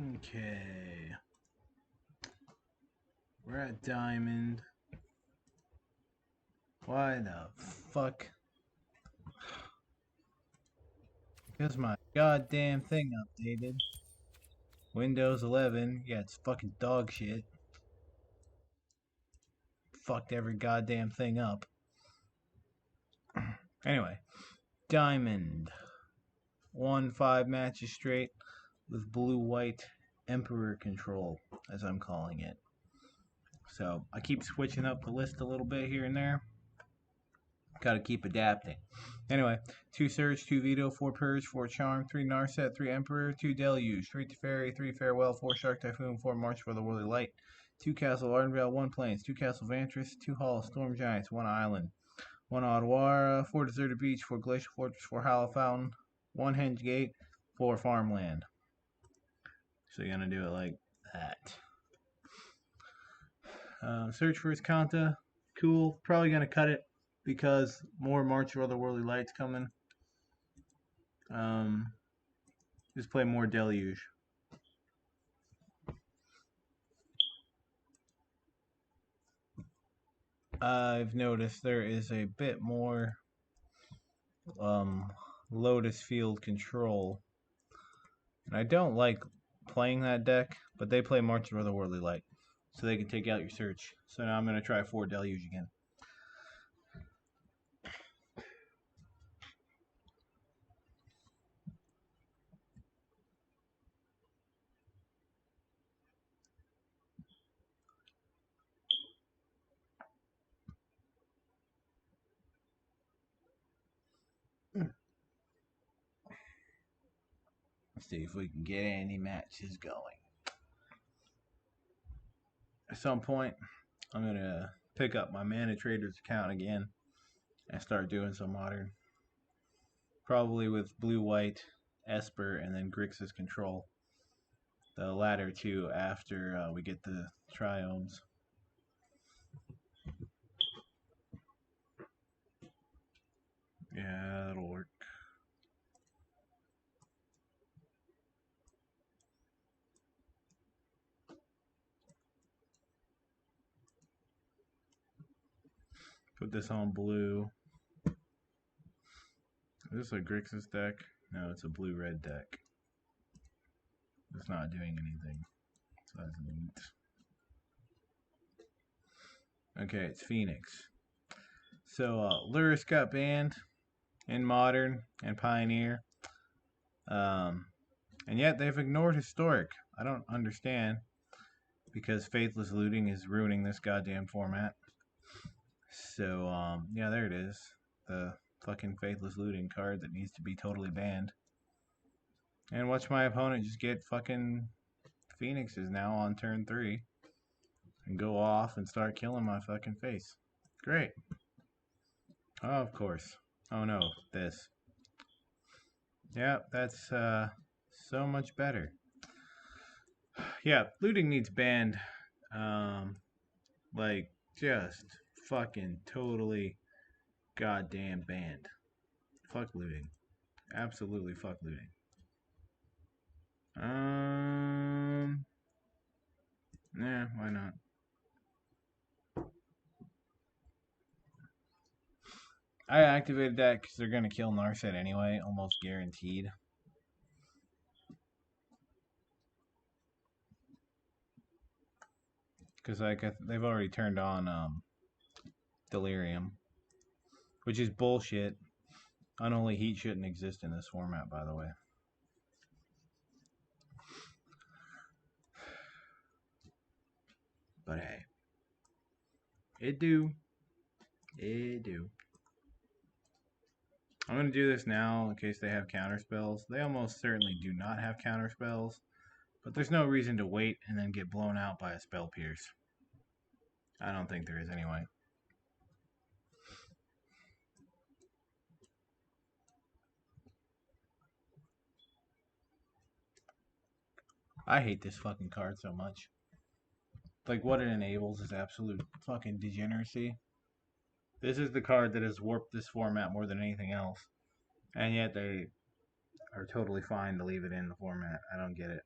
Okay. We're at Diamond. Why the fuck? Because my goddamn thing updated. Windows 11. Yeah, it's fucking dog shit. Fucked every goddamn thing up. Anyway, Diamond. 1-5 matches straight with blue-white Emperor control, as I'm calling it. So I keep switching up the list a little bit here and there. Gotta keep adapting. Anyway, 2 Surge, 2 Veto, 4 Purge, 4 Charm, 3 Narset, 3 Emperor, 2 Deluge, 3 Teferi, 3 Farewell, 4 Shark Typhoon, 4 March for the Worldly Light, 2 Castle Ardenvale, 1 Plains, 2 Castle Vantress, 2 Hall of Storm Giants, 1 Island, 1 Odwara, 4 Deserted Beach, 4 Glacial Fortress, 4 Hollow Fountain, 1 Henge Gate, 4 Farmland. So you're gonna do it like that. Search for Iskanta. Cool. Probably gonna cut it because more March for Otherworldly Lights coming. Um, just play more Deluge. I've noticed there is a bit more Lotus Field control. And I don't like playing that deck, but they play March of Otherworldly Light. So they can take out your search. So now I'm going to try 4 Deluge again. Let's see if we can get any matches going. At some point, I'm going to pick up my Mana Traders account again and start doing some Modern. Probably with Blue White, Esper, and then Grixis Control. The latter two after we get the Triomes. Yeah, that'll work. Put this on blue. Is this a Grixis deck? No, it's a blue-red deck. It's not doing anything. So that's neat. Okay, it's Phoenix. So Lurrus got banned in Modern and Pioneer. And yet they've ignored Historic. I don't understand. Because Faithless Looting is ruining this goddamn format. So, yeah, there it is. The fucking Faithless Looting card that needs to be totally banned. And watch my opponent just get fucking Phoenixes now on turn 3. And go off and start killing my fucking face. Great. Oh, of course. Oh no, this. Yeah, that's so much better. Yeah, looting needs banned. Like, just fucking totally goddamn banned. Fuck looting. Absolutely fuck looting. Yeah, why not? I activated that because they're gonna kill Narset anyway, almost guaranteed. Because like they've already turned on Delirium, which is bullshit. Unholy Heat shouldn't exist in this format, by the way. But hey, it do. It do. I'm going to do this now in case they have counter spells. They almost certainly do not have counter spells, but there's no reason to wait and then get blown out by a spell pierce. I don't think there is anyway. I hate this fucking card so much. Like, what it enables is absolute fucking degeneracy. This is the card that has warped this format more than anything else. And yet they are totally fine to leave it in the format. I don't get it.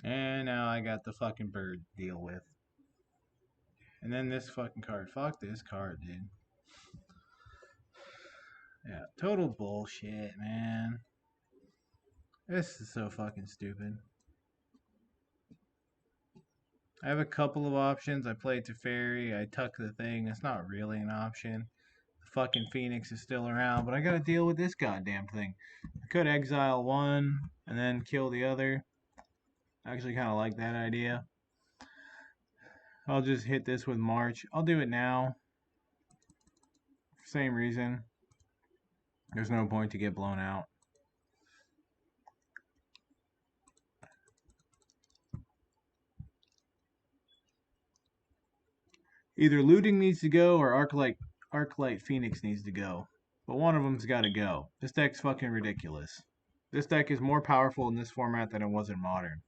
And now I got the fucking bird to deal with. And then this fucking card. Fuck this card, dude. Yeah, total bullshit, man. This is so fucking stupid. I have a couple of options. I played Teferi. I tuck the thing. It's not really an option. The fucking Phoenix is still around, but I gotta deal with this goddamn thing. I could exile one and then kill the other. I actually kind of like that idea. I'll just hit this with March. I'll do it now. Same reason. There's no point to get blown out. Either Looting needs to go or Arclight Phoenix needs to go. But one of them's got to go. This deck's fucking ridiculous. This deck is more powerful in this format than it was in Modern.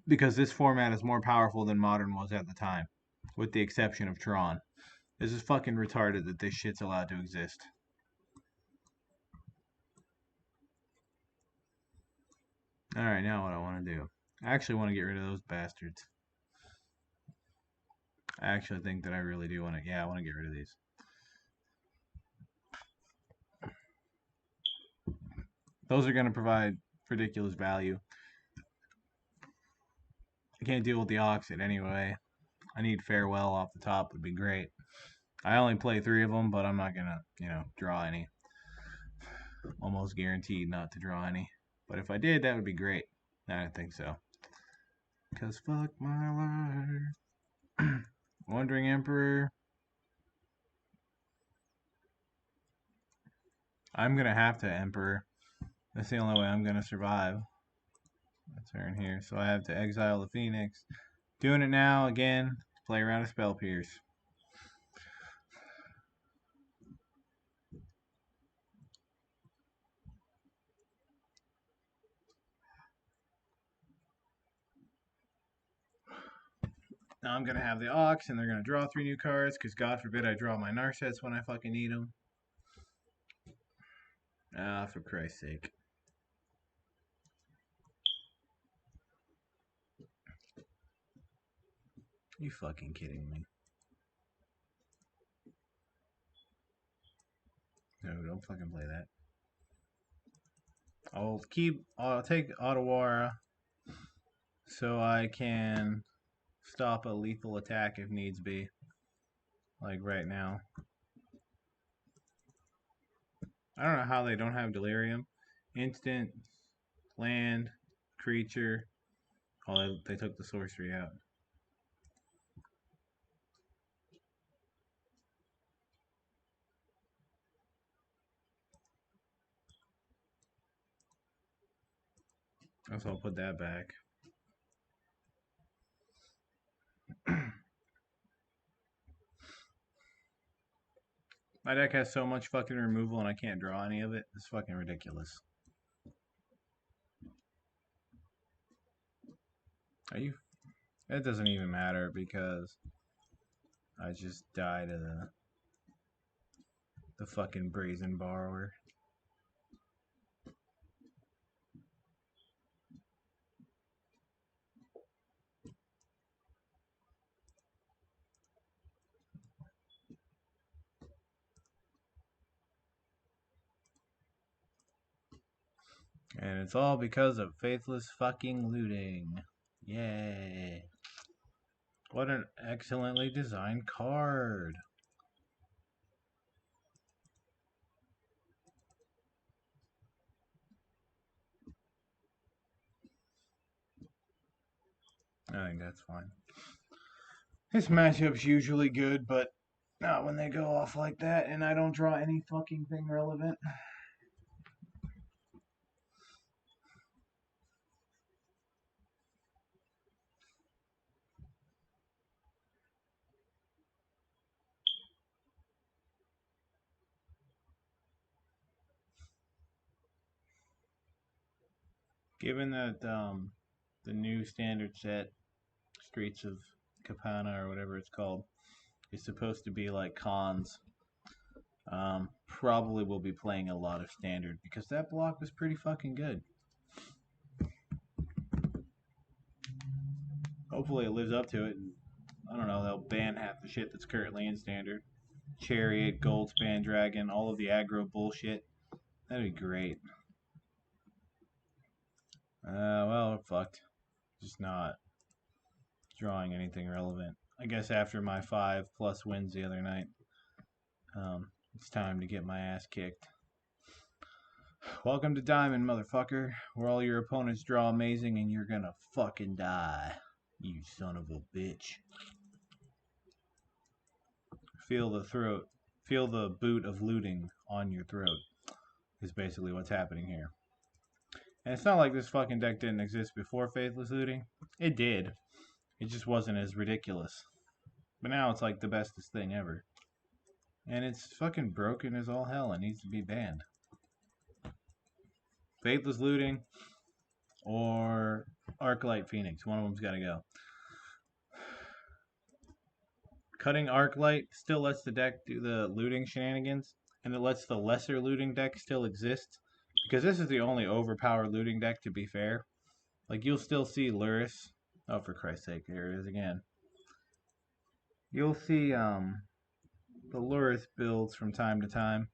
Because this format is more powerful than Modern was at the time. With the exception of Tron. This is fucking retarded that this shit's allowed to exist. Alright, now what I want to do. I actually want to get rid of those bastards. I actually think that I really do want to... Yeah, I want to get rid of these. Those are going to provide ridiculous value. I can't deal with the Oxid anyway. I need Farewell off the top would be great. I only play 3 of them, but I'm not going to, draw any. Almost guaranteed not to draw any. But if I did, that would be great. I don't think so. Because fuck my life. Wandering Emperor. I'm going to have to Emperor. That's the only way I'm going to survive. A turn here. So I have to exile the Phoenix. Doing it now, again. Play around a Spell Pierce. Now I'm going to have the Ox, and they're going to draw 3 new cards, because God forbid I draw my Narsets when I fucking need them. Ah, for Christ's sake. You fucking kidding me? No, don't fucking play that. I'll take Otawara so I can stop a lethal attack if needs be. Like right now. I don't know how they don't have Delirium. Instant, land, creature. Oh, they took the sorcery out. So I'll put that back. My deck has so much fucking removal and I can't draw any of it. It's fucking ridiculous. Are you? It doesn't even matter because I just die to the fucking Brazen Borrower. And it's all because of Faithless fucking Looting. Yay. What an excellently designed card. I think that's fine. This matchup's usually good, but not when they go off like that and I don't draw any fucking thing relevant. Given that the new standard set, Streets of Capana or whatever it's called, is supposed to be like cons, probably will be playing a lot of standard because that block was pretty fucking good. Hopefully it lives up to it. And, I don't know, they'll ban half the shit that's currently in standard. Chariot, Goldspan Dragon, all of the aggro bullshit. That'd be great. Well, we're fucked. Just not drawing anything relevant. I guess after my 5+ wins the other night, it's time to get my ass kicked. Welcome to Diamond, motherfucker, where all your opponents draw amazing and you're gonna fucking die. You son of a bitch. Feel the throat. Feel the boot of looting on your throat is basically what's happening here. And it's not like this fucking deck didn't exist before Faithless Looting. It did. It just wasn't as ridiculous. But now it's like the bestest thing ever. And it's fucking broken as all hell. It needs to be banned. Faithless Looting or Arclight Phoenix. One of them's got to go. Cutting Arclight still lets the deck do the looting shenanigans, and it lets the lesser looting deck still exist, because this is the only overpowered looting deck, to be fair. Like, you'll still see Lurrus. Oh, for Christ's sake, here it is again. You'll see the Lurrus builds from time to time.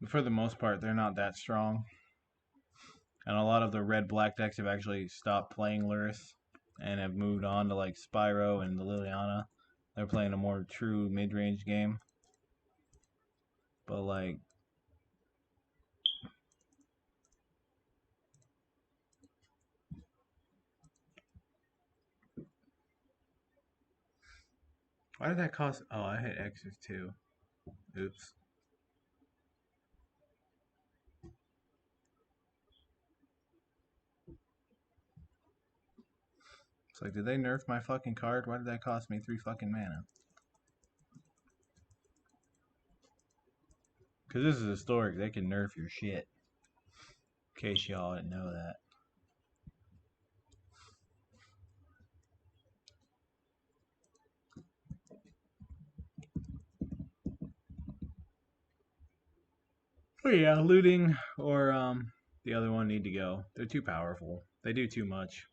But for the most part, they're not that strong. And a lot of the red-black decks have actually stopped playing Lurrus and have moved on to like Spyro and the Liliana. They're playing a more true mid-range game. But like, why did that cost? Oh, I hit X's too. Oops. It's like, did they nerf my fucking card? Why did that cost me 3 fucking mana? Because this is historic. They can nerf your shit. In case y'all didn't know that. Oh yeah, looting or the other one need to go. They're too powerful. They do too much.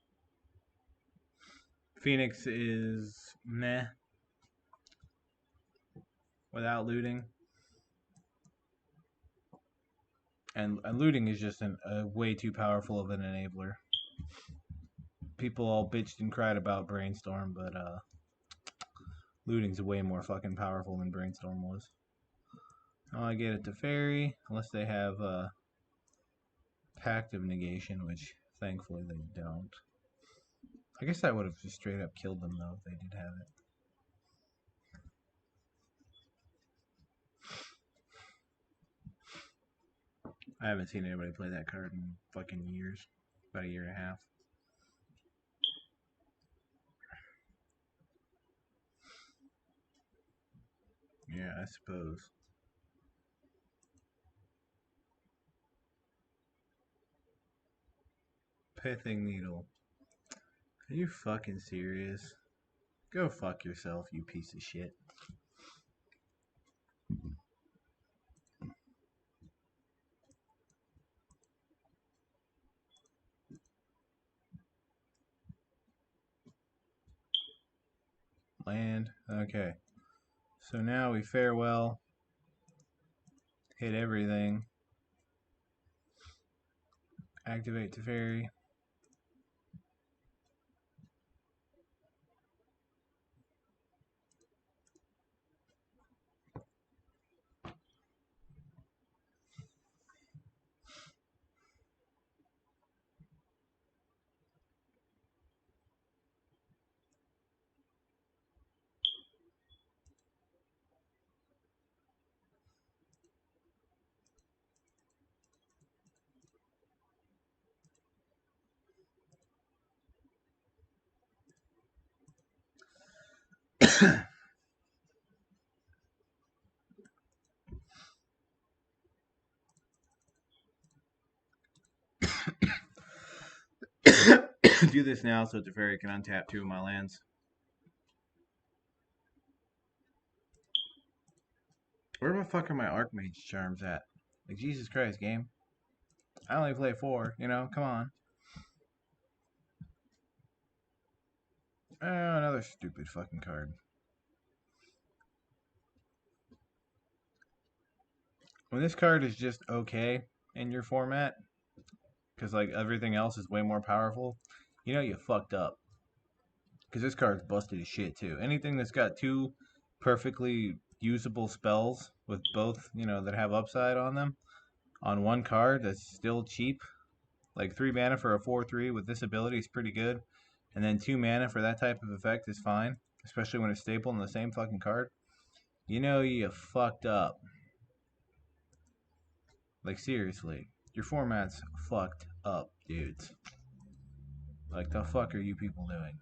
Phoenix is meh without looting. And looting is just a way too powerful of an enabler. People all bitched and cried about Brainstorm, but looting's way more fucking powerful than Brainstorm was. Oh, I get it to Fairy, unless they have Pact of Negation, which thankfully they don't. I guess I would have just straight up killed them though if they did have it. I haven't seen anybody play that card in fucking years. About a year and a half. Yeah, I suppose. Pithing Needle. Are you fucking serious? Go fuck yourself, you piece of shit. Land. Okay. So now we farewell. Hit everything. Activate Teferi. Do this now so Teferi can untap 2 of my lands. Where the fuck are my Archmage Charms at? Like, Jesus Christ, game. I only play 4, you know? Come on. Another stupid fucking card. When this card is just okay in your format, because like everything else is way more powerful, you know you fucked up. Because this card's busted as shit too. Anything that's got two perfectly usable spells with both, that have upside on them on one card that's still cheap. Like 3 mana for a 4/3 with this ability is pretty good. And then 2 mana for that type of effect is fine. Especially when it's stapled in the same fucking card. You know you fucked up. Like seriously. Your format's fucked up, dudes. Like the fuck are you people doing?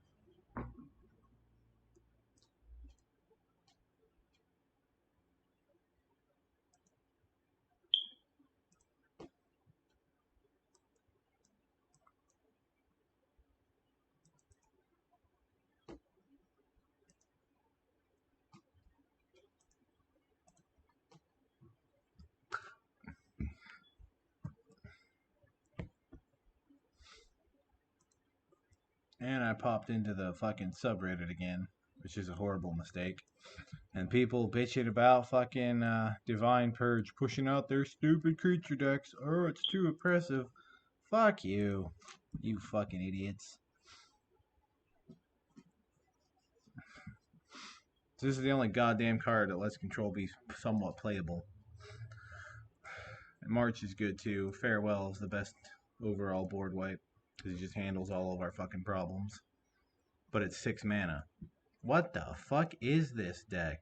And I popped into the fucking subreddit again, which is a horrible mistake. And people bitching about fucking Divine Purge pushing out their stupid creature decks. Oh, it's too oppressive. Fuck you. You fucking idiots. This is the only goddamn card that lets control be somewhat playable. And March is good too. Farewell is the best overall board wipe. Because he just handles all of our fucking problems. But it's 6 mana. What the fuck is this deck?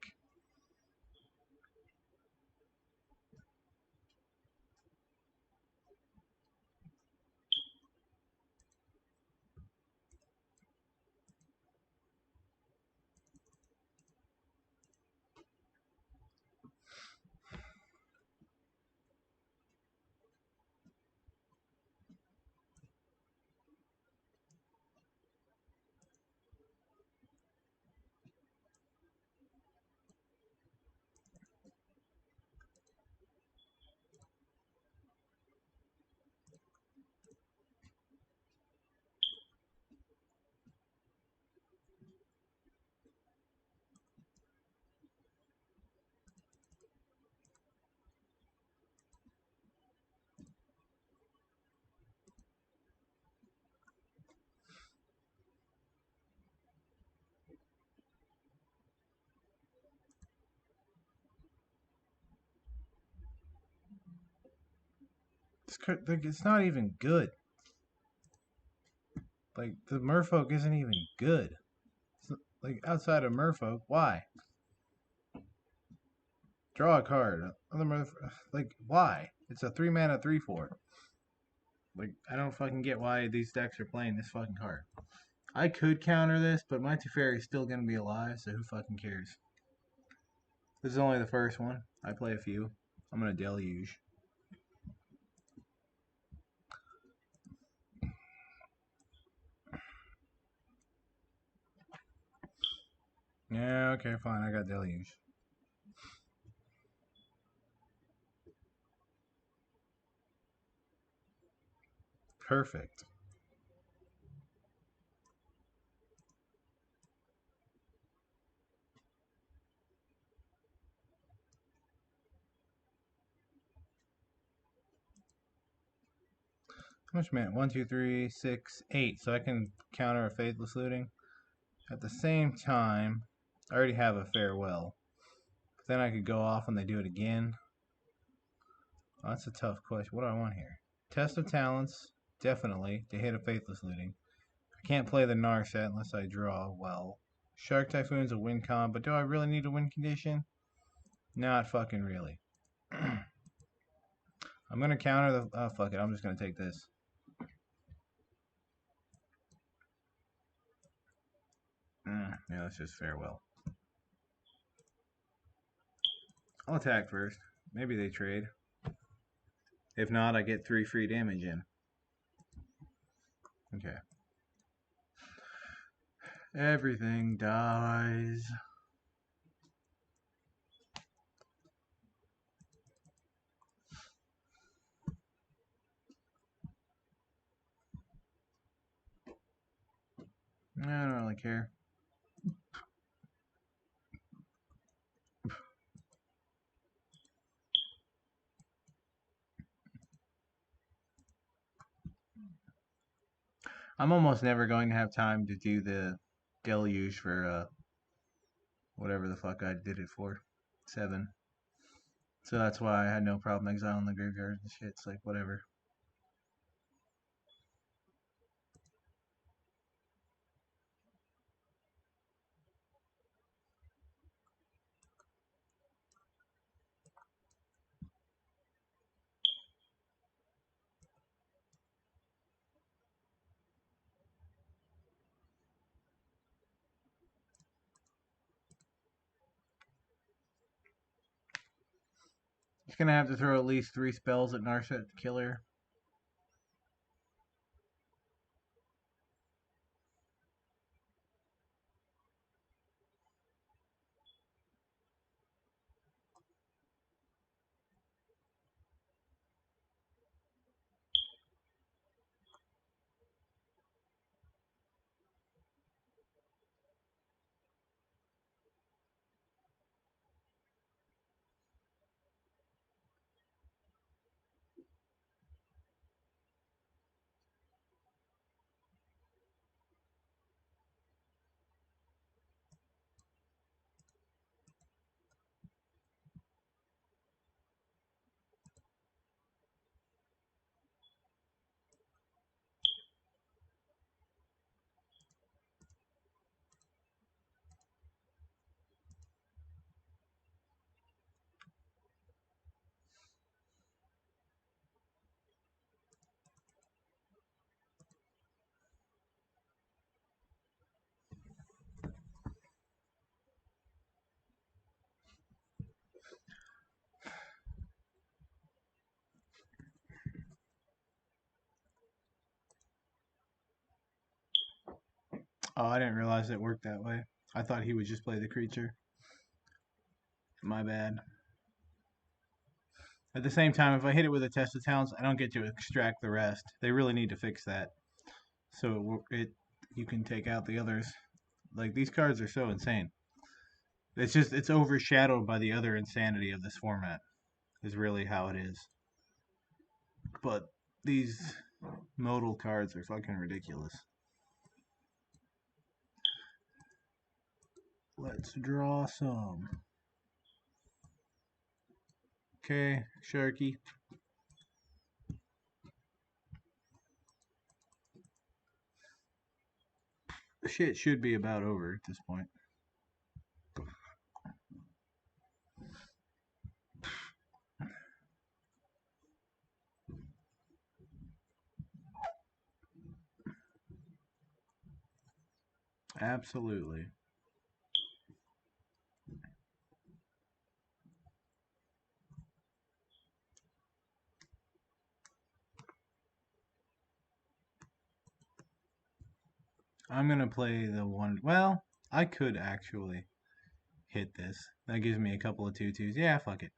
It's not even good. Like, the Merfolk isn't even good. Like, outside of Merfolk, why? Draw a card. Like, why? It's a 3 mana 3/4. Like, I don't fucking get why these decks are playing this fucking card. I could counter this, but my Teferi's still gonna be alive, so who fucking cares? This is only the first one. I play a few. I'm gonna deluge. Yeah, okay, fine. I got deluge. Perfect. How much mana? 1, 2, 3, 6, 8. So I can counter a Faithless Looting. At the same time, I already have a Farewell. But then I could go off when they do it again. Oh, that's a tough question. What do I want here? Test of Talents, definitely, to hit a Faithless Looting. I can't play the Narset unless I draw well. Shark Typhoon's a win con, but do I really need a win condition? Not fucking really. I'm gonna counter the. Oh, fuck it. I'm just gonna take this. Yeah, let's just Farewell. I'll attack first. Maybe they trade. If not, I get 3 free damage in. Okay. Everything dies. I don't really care. I'm almost never going to have time to do the deluge for whatever the fuck I did it for. 7. So that's why I had no problem exiling the graveyard and shit. It's like, whatever. He's gonna have to throw at least 3 spells at Narset Killer. Oh, I didn't realize it worked that way. I thought he would just play the creature. My bad. At the same time, if I hit it with a Test of Talents, I don't get to extract the rest. They really need to fix that. So you can take out the others. Like, these cards are so insane. It's overshadowed by the other insanity of this format, is really how it is. But these modal cards are fucking ridiculous. Let's draw some. Okay, Sharky. Shit should be about over at this point. Absolutely. I'm going to play the one. Well, I could actually hit this. That gives me a couple of 2/2s. Yeah, fuck it.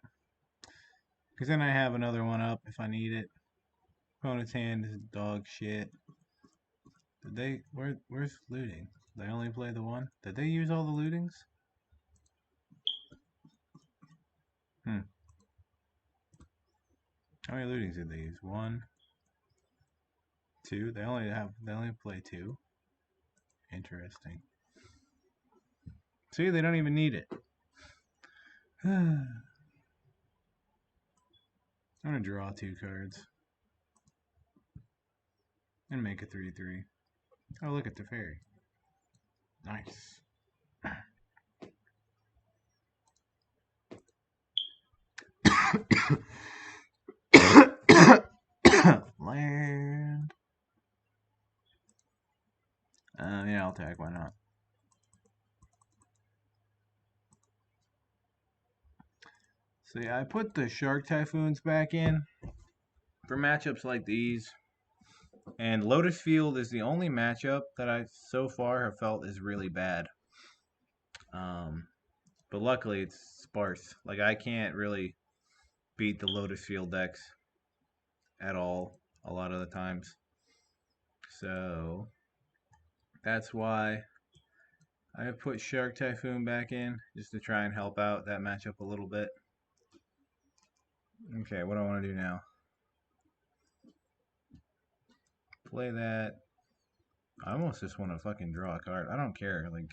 Because then I have another one up if I need it. Opponent's hand is dog shit. Did they... Where's looting? They only play the one? Did they use all the lootings? How many lootings did they use? 1, 2. They only play 2. Interesting. See, they don't even need it. I'm gonna draw 2 cards. And make a 3/3. Oh, look at the fairy. Nice. Land. Yeah, I'll tag. Why not? See, I put the Shark Typhoons back in for matchups like these. And Lotus Field is the only matchup that I so far have felt is really bad. But luckily it's sparse. Like, I can't really beat the Lotus Field decks at all a lot of the times. So that's why I have put Shark Typhoon back in, just to try and help out that matchup a little bit. Okay, what do I want to do now? Play that. I almost just want to fucking draw a card. I don't care. Like,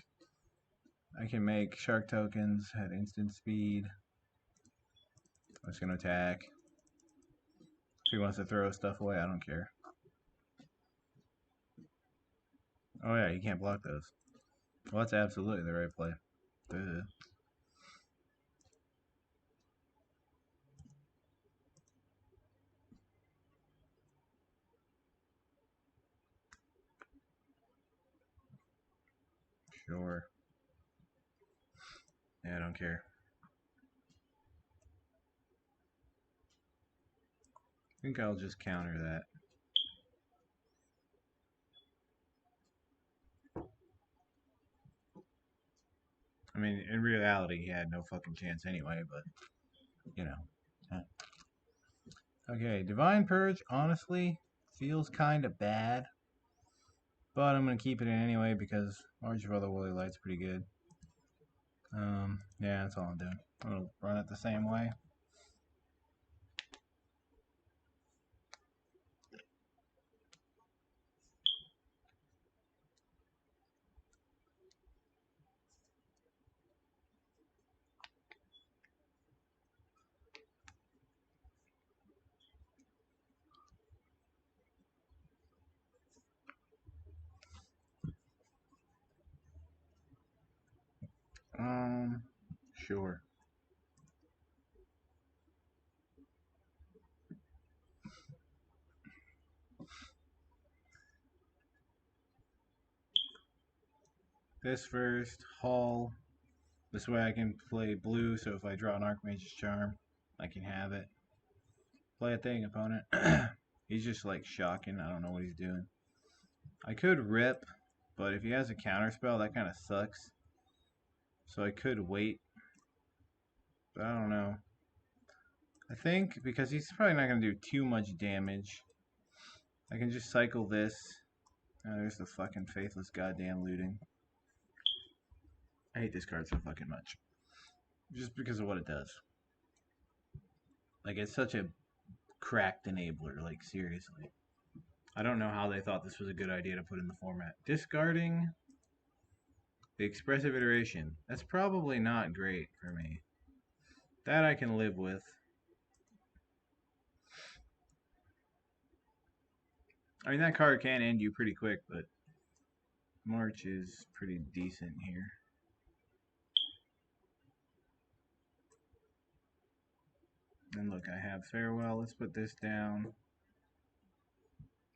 I can make shark tokens at instant speed. I'm just gonna attack. If he wants to throw stuff away, I don't care. Oh yeah, you can't block those. Well, that's absolutely the right play. Duh. Sure. Yeah, I don't care. I think I'll just counter that. I mean, in reality, he had no fucking chance anyway, but, you know. Okay, Divine Purge, honestly, feels kind of bad. But I'm going to keep it in anyway because March of Otherworldly Light's pretty good. Yeah, that's all I'm doing. I'm going to run it the same way. Sure. This first, Haul. This way I can play blue, so if I draw an Archmage's Charm, I can have it. Play a thing, opponent. He's just like shocking. I don't know what he's doing. I could rip, but if he has a counterspell, that kind of sucks. So I could wait, but I don't know. I think because he's probably not going to do too much damage, I can just cycle this. Oh, there's the fucking faithless goddamn looting. I hate this card so fucking much. Just because of what it does. Like, it's such a cracked enabler, like, seriously. I don't know how they thought this was a good idea to put in the format. Discarding the expressive iteration. That's probably not great for me. That I can live with. I mean, that card can end you pretty quick, but March is pretty decent here. And look, I have Farewell. Let's put this down.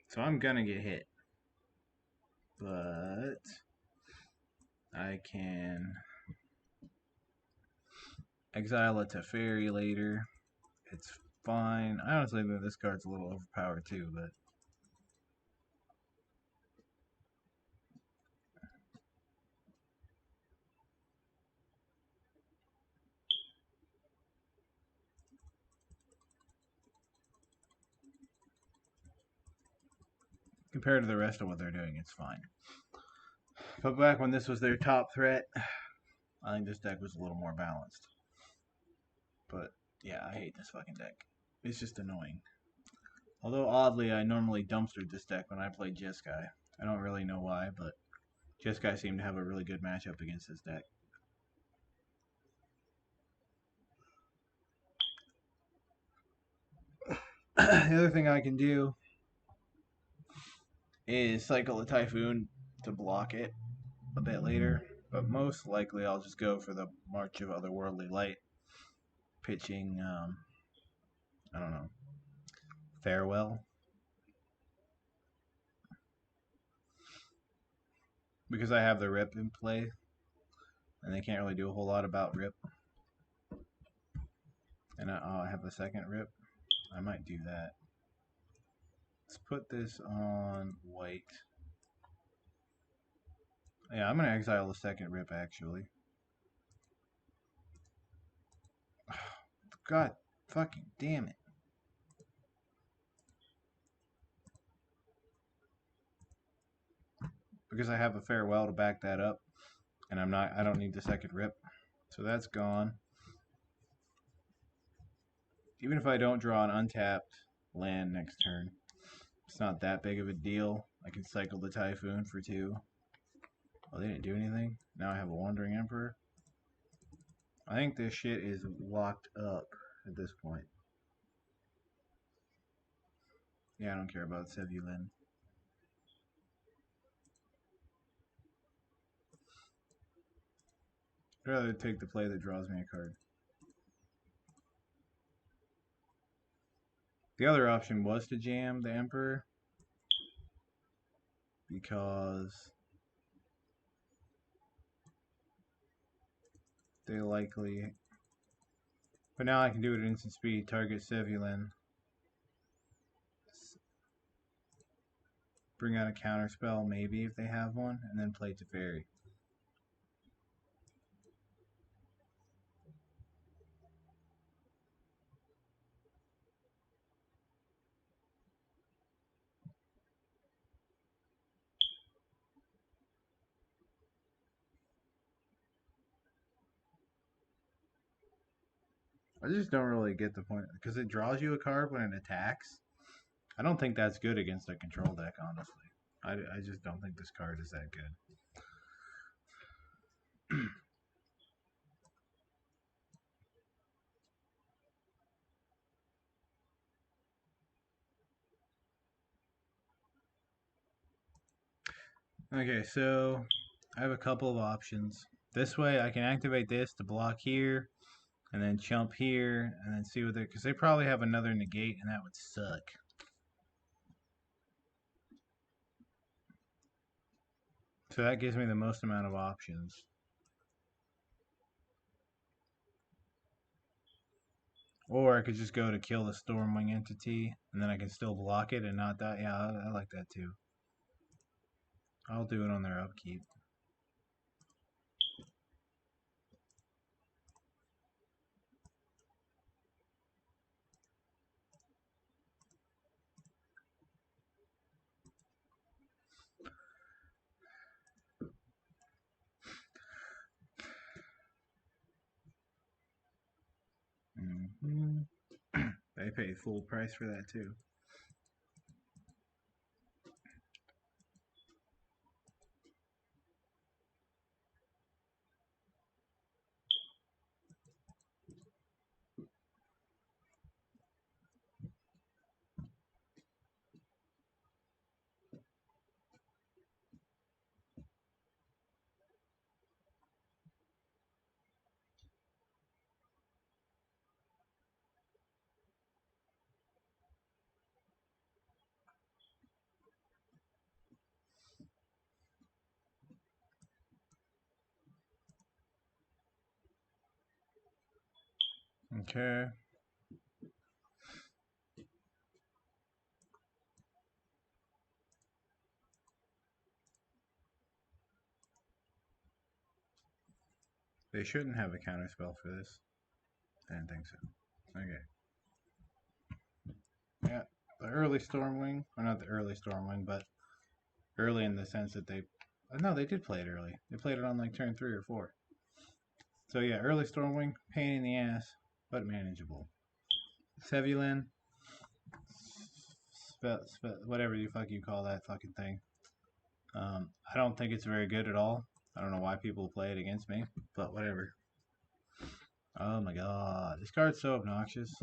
So I'm gonna get hit. But I can exile a Teferi later. It's fine. I honestly think this card's a little overpowered too, but compared to the rest of what they're doing, it's fine. But back when this was their top threat, I think this deck was a little more balanced. But yeah, I hate this fucking deck. It's just annoying. Although oddly, I normally dumpstered this deck when I played Jeskai. I don't really know why, but Jeskai seemed to have a really good matchup against this deck. The other thing I can do is cycle a Typhoon to block it a bit later, but most likely I'll just go for the March of Otherworldly Light, pitching, I don't know, Farewell. Because I have the Rip in play, and they can't really do a whole lot about Rip. And I have a second Rip. I might do that. Let's put this on white. Yeah, I'm going to exile the second Rip, actually. God fucking damn it. Because I have a Farewell to back that up, and I don't need the second Rip. So that's gone. Even if I don't draw an untapped land next turn, it's not that big of a deal. I can cycle the Typhoon for 2. Oh, they didn't do anything? Now I have a Wandering Emperor. I think this shit is locked up at this point. Yeah, I don't care about Sevulin. I'd rather take the play that draws me a card. The other option was to jam the Emperor because they likely... But now I can do it at instant speed. Target Sevulin. Bring out a counter spell, maybe, if they have one, and then play Teferi. I just don't really get the point, because it draws you a card when it attacks. I don't think that's good against a control deck, honestly. I just don't think this card is that good. Okay, so I have a couple of options. This way I can activate this to block here, and then jump here, and then see what they... Because they probably have another negate, and that would suck. So that gives me the most amount of options. Or I could just go to kill the Stormwing entity, and then I can still block it and not die. Yeah, I like that too. I'll do it on their upkeep. They paid full price for that too. Okay. They shouldn't have a counterspell for this. I didn't think so. Okay. Yeah, the early Stormwing, or not the early Stormwing, but early in the sense that they... No, they did play it early. They played it on like turn 3 or 4. So yeah, early Stormwing, pain in the ass, but manageable. Sevulin, whatever you call that fucking thing. I don't think it's very good at all. I don't know why people play it against me, but whatever. Oh my god, this card's so obnoxious.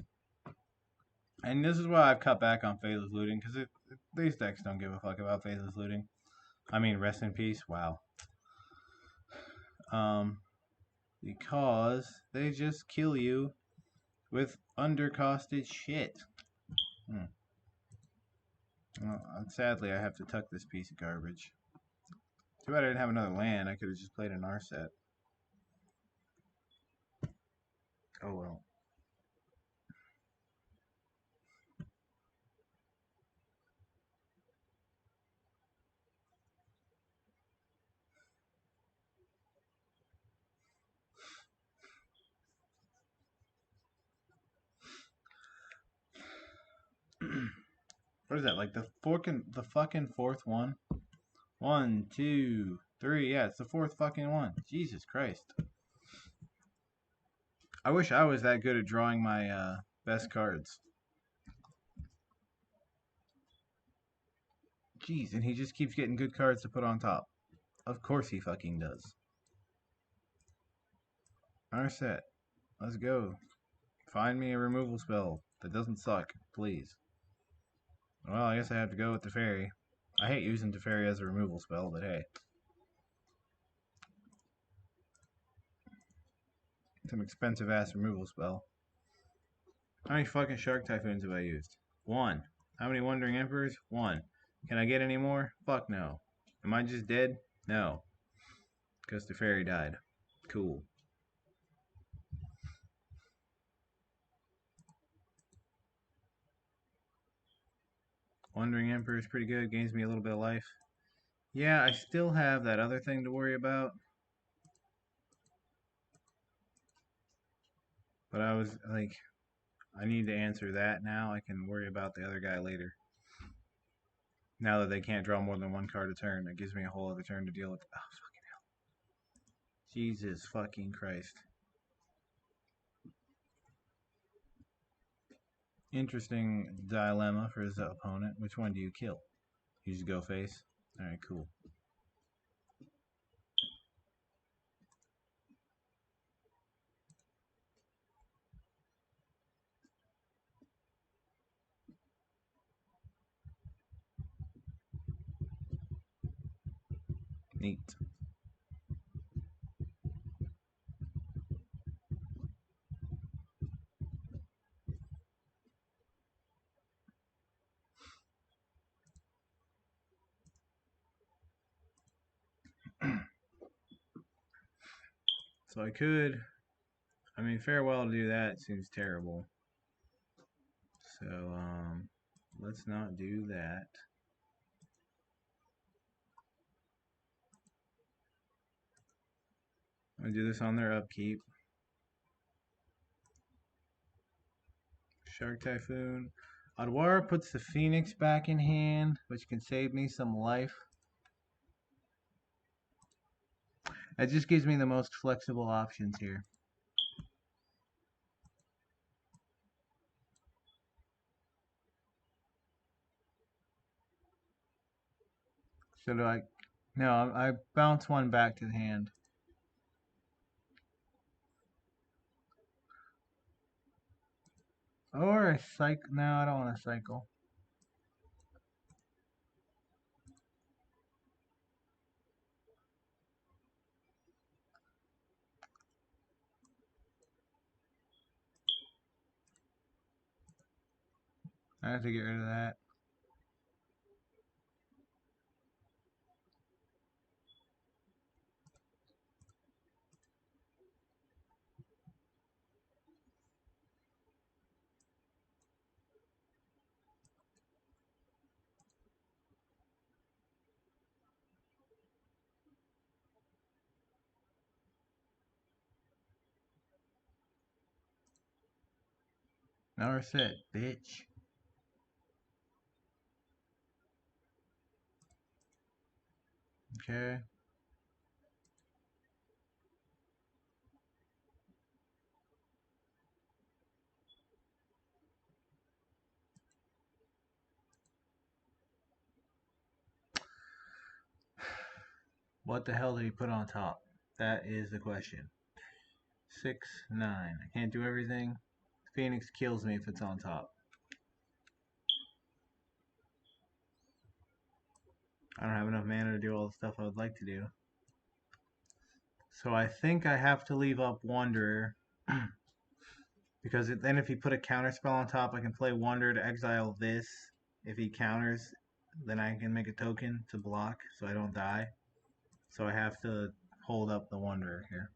And this is why I've cut back on Faithless Looting, because these decks don't give a fuck about Faithless Looting. I mean, rest in peace, wow. Because they just kill you with undercosted shit. Well, sadly, I have to tuck this piece of garbage. Too bad I didn't have another land. I could have just played an Narset. Oh well. What is that? Like the fucking fourth one? 1, 2, 3. Yeah, it's the fourth fucking one. Jesus Christ. I wish I was that good at drawing my best cards. Jeez, and he just keeps getting good cards to put on top. Of course he fucking does. Narset, let's go. Find me a removal spell that doesn't suck, please. Well, I guess I have to go with Teferi. I hate using Teferi as a removal spell, but hey. It's an expensive ass removal spell. How many fucking Shark Typhoons have I used? 1. How many Wandering Emperors? 1. Can I get any more? Fuck no. Am I just dead? No. Because Teferi died. Cool. Wandering Emperor is pretty good. Gains me a little bit of life. Yeah, I still have that other thing to worry about. But I was like, I need to answer that now. I can worry about the other guy later. Now that they can't draw more than one card a turn, it gives me a whole other turn to deal with. Oh, fucking hell. Jesus fucking Christ. Interesting dilemma for his opponent. Which one do you kill? You just go face? Alright, cool. Neat. So I could, I mean, farewell to do that seems terrible. So, let's not do that. I'm gonna do this on their upkeep. Shark Typhoon. Adwara puts the Phoenix back in hand, which can save me some life. That just gives me the most flexible options here. So do I... No, I bounce one back to the hand. Or a cycle. No, I don't want to cycle. I have to get rid of that. Now we're set, bitch. Okay. What the hell did he put on top? That is the question. 6, 9. I can't do everything. Phoenix kills me if it's on top. I don't have enough mana to do all the stuff I would like to do. So I think I have to leave up Wanderer. Because then if you put a counter spell on top, I can play Wanderer to exile this. If he counters, then I can make a token to block so I don't die. So I have to hold up the Wanderer here.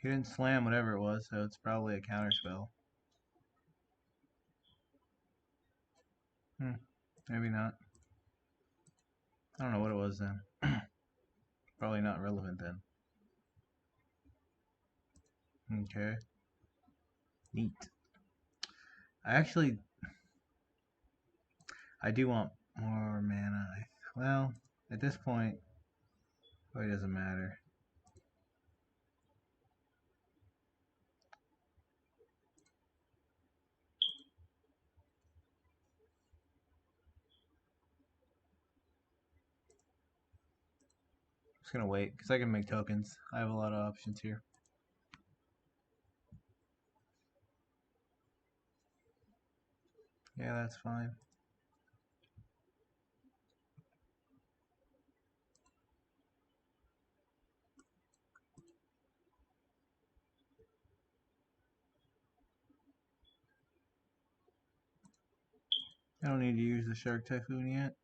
He didn't slam whatever it was, so it's probably a counter spell. Maybe not. I don't know what it was then. Probably not relevant then. Okay. Neat. I do want more mana. Well, at this point, probably doesn't matter. Just gonna wait, because I can make tokens. I have a lot of options here. Yeah, that's fine. I don't need to use the Shark Typhoon yet.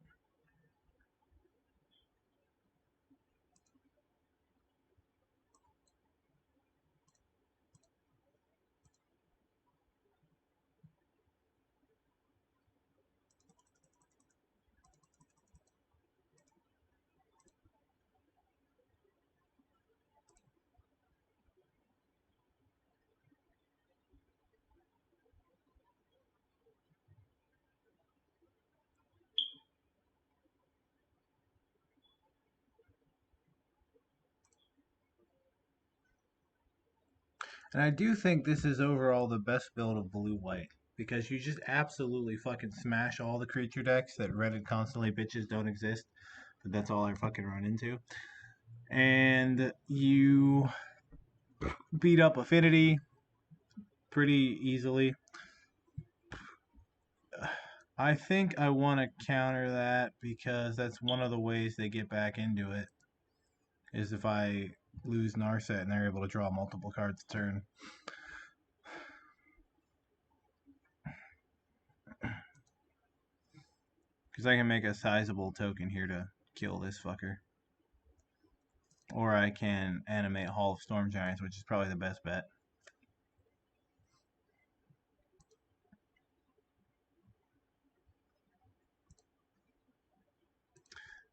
And I do think this is overall the best build of blue-white. Because you just absolutely fucking smash all the creature decks that Reddit constantly bitches don't exist. But that's all I fucking run into. And you beat up Affinity pretty easily. I think I want to counter that because that's one of the ways they get back into it. Is if I lose Narset and they're able to draw multiple cards a turn. Because I can make a sizable token here to kill this fucker. Or I can animate Hall of Storm Giants, which is probably the best bet.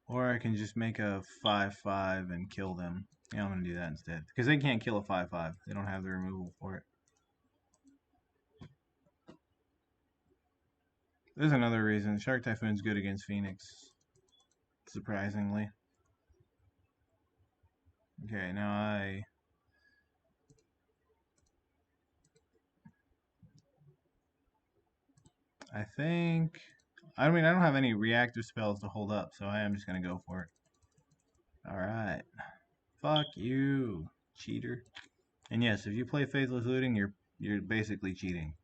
Or I can just make a 5/5 and kill them. Yeah, I'm going to do that instead. Because they can't kill a 5/5. They don't have the removal for it. There's another reason. Shark Typhoon's good against Phoenix. Surprisingly. Okay, now I think... I mean, I don't have any reactive spells to hold up, so I am just going to go for it. Alright. Fuck you, cheater. And yes, if you play Faithless Looting, you're basically cheating.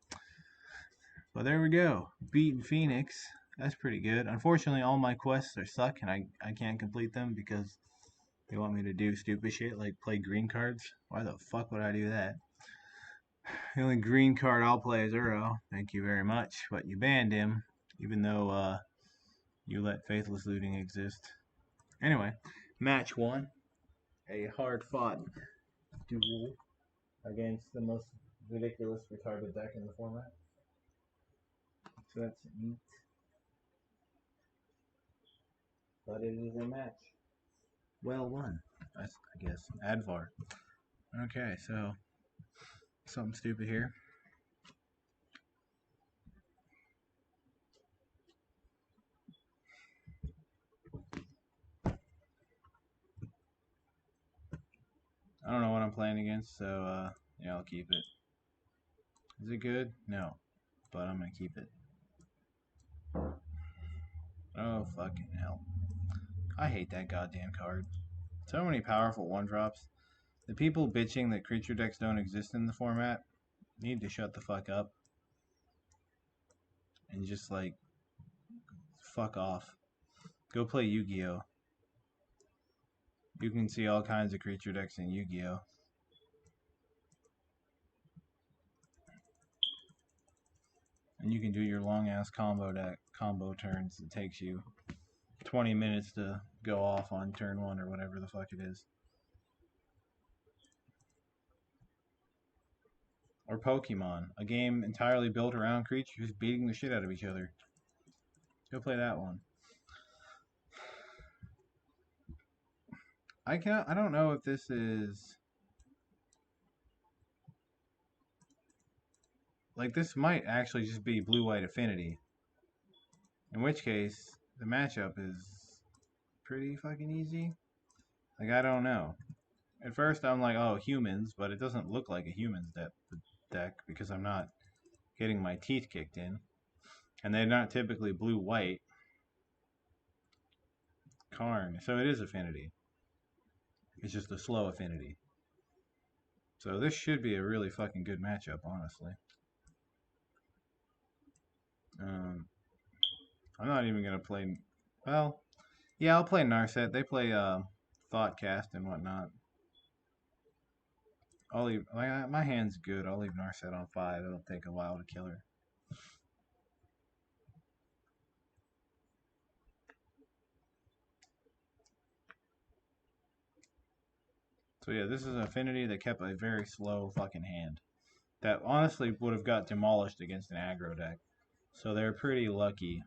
But there we go. Beating Phoenix. That's pretty good. Unfortunately, all my quests are suck, and I can't complete them because they want me to do stupid shit like play green cards. Why the fuck would I do that? The only green card I'll play is Uro. Thank you very much. But you banned him, even though you let Faithless Looting exist. Anyway, match one. A hard-fought duel against the most ridiculous retarded deck in the format. So that's neat. But it is a match. Well won, I guess. Advar. Okay, so something stupid here. I don't know what I'm playing against, so yeah, I'll keep it. Is it good? No, but I'm gonna keep it. Oh, fucking hell. I hate that goddamn card. So many powerful one-drops. The people bitching that creature decks don't exist in the format need to shut the fuck up. And just, like, fuck off. Go play Yu-Gi-Oh! You can see all kinds of creature decks in Yu-Gi-Oh! And you can do your long-ass combo turns. It takes you 20 minutes to go off on turn 1 or whatever the fuck it is. Or Pokemon, a game entirely built around creatures beating the shit out of each other. Go play that one. I don't know if this is... Like, this might actually just be blue-white affinity. In which case, the matchup is pretty fucking easy. Like, I don't know. At first, I'm like, oh, humans, but it doesn't look like a humans deck because I'm not getting my teeth kicked in. And they're not typically blue-white. Karn, so it is affinity. It's just a slow affinity. So this should be a really fucking good matchup, honestly. I'm not even gonna play. Well, yeah, I'll play Narset. They play Thoughtcast and whatnot. I'll leave. My hand's good. I'll leave Narset on 5. It'll take a while to kill her. So yeah, this is an affinity that kept a very slow fucking hand. That honestly would have got demolished against an aggro deck. So they're pretty lucky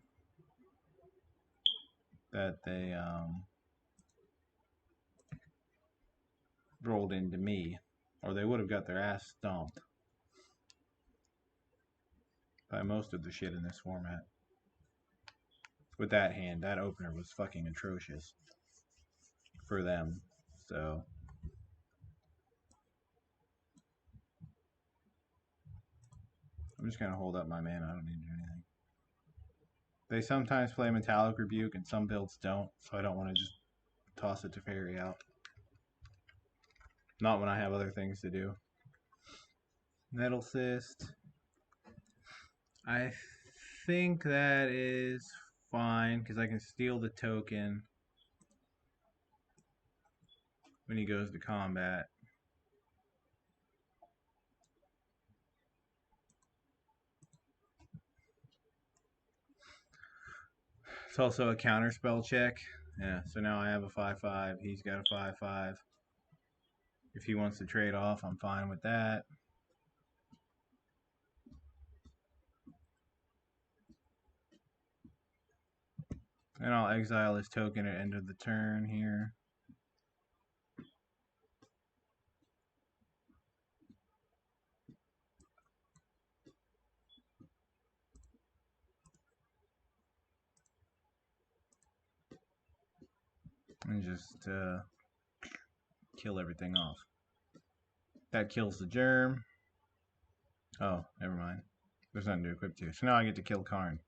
that they rolled into me, or they would have got their ass stomped by most of the shit in this format. With that hand, that opener was fucking atrocious for them. So I'm just gonna hold up my mana. I don't need to do anything. They sometimes play Metallic Rebuke and some builds don't, so I don't want to just toss it to Fairy out. Not when I have other things to do. Metal Cyst. I think that is fine because I can steal the token when he goes to combat. It's also a counter spell check. Yeah, so now I have a 5/5. He's got a 5/5. If he wants to trade off, I'm fine with that. And I'll exile his token at end of the turn here. And just kill everything off. That kills the germ. Oh, never mind. There's nothing to equip to. So now I get to kill Karn.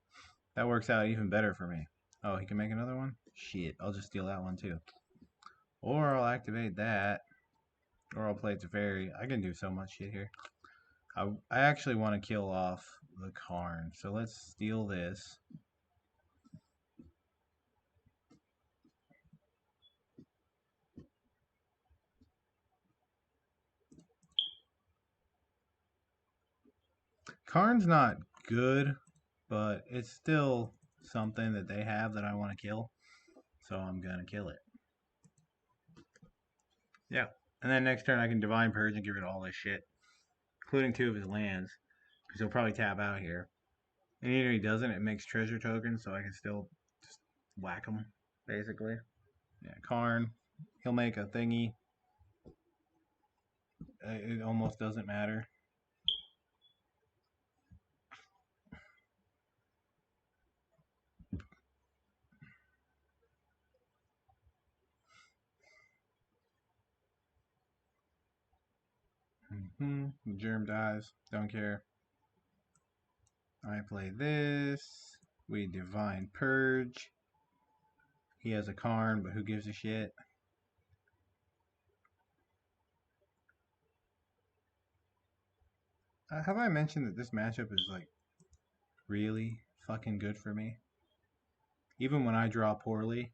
That works out even better for me. Oh, he can make another one? Shit, I'll just steal that one too. Or I'll activate that. Or I'll play Teferi. I can do so much shit here. I actually want to kill off the Karn. So let's steal this. Karn's not good, but it's still something that they have that I want to kill. So I'm going to kill it. Yeah. And then next turn I can Divine Purge and get rid of all this shit. Including 2 of his lands. Because he'll probably tap out here. And either he doesn't, it makes treasure tokens, so I can still just whack him, basically. Yeah, Karn. He'll make a thingy. It almost doesn't matter. Germ dies. Don't care. I play this. We Divine Purge. He has a Karn, but who gives a shit? Have I mentioned that this matchup is like really fucking good for me? Even when I draw poorly.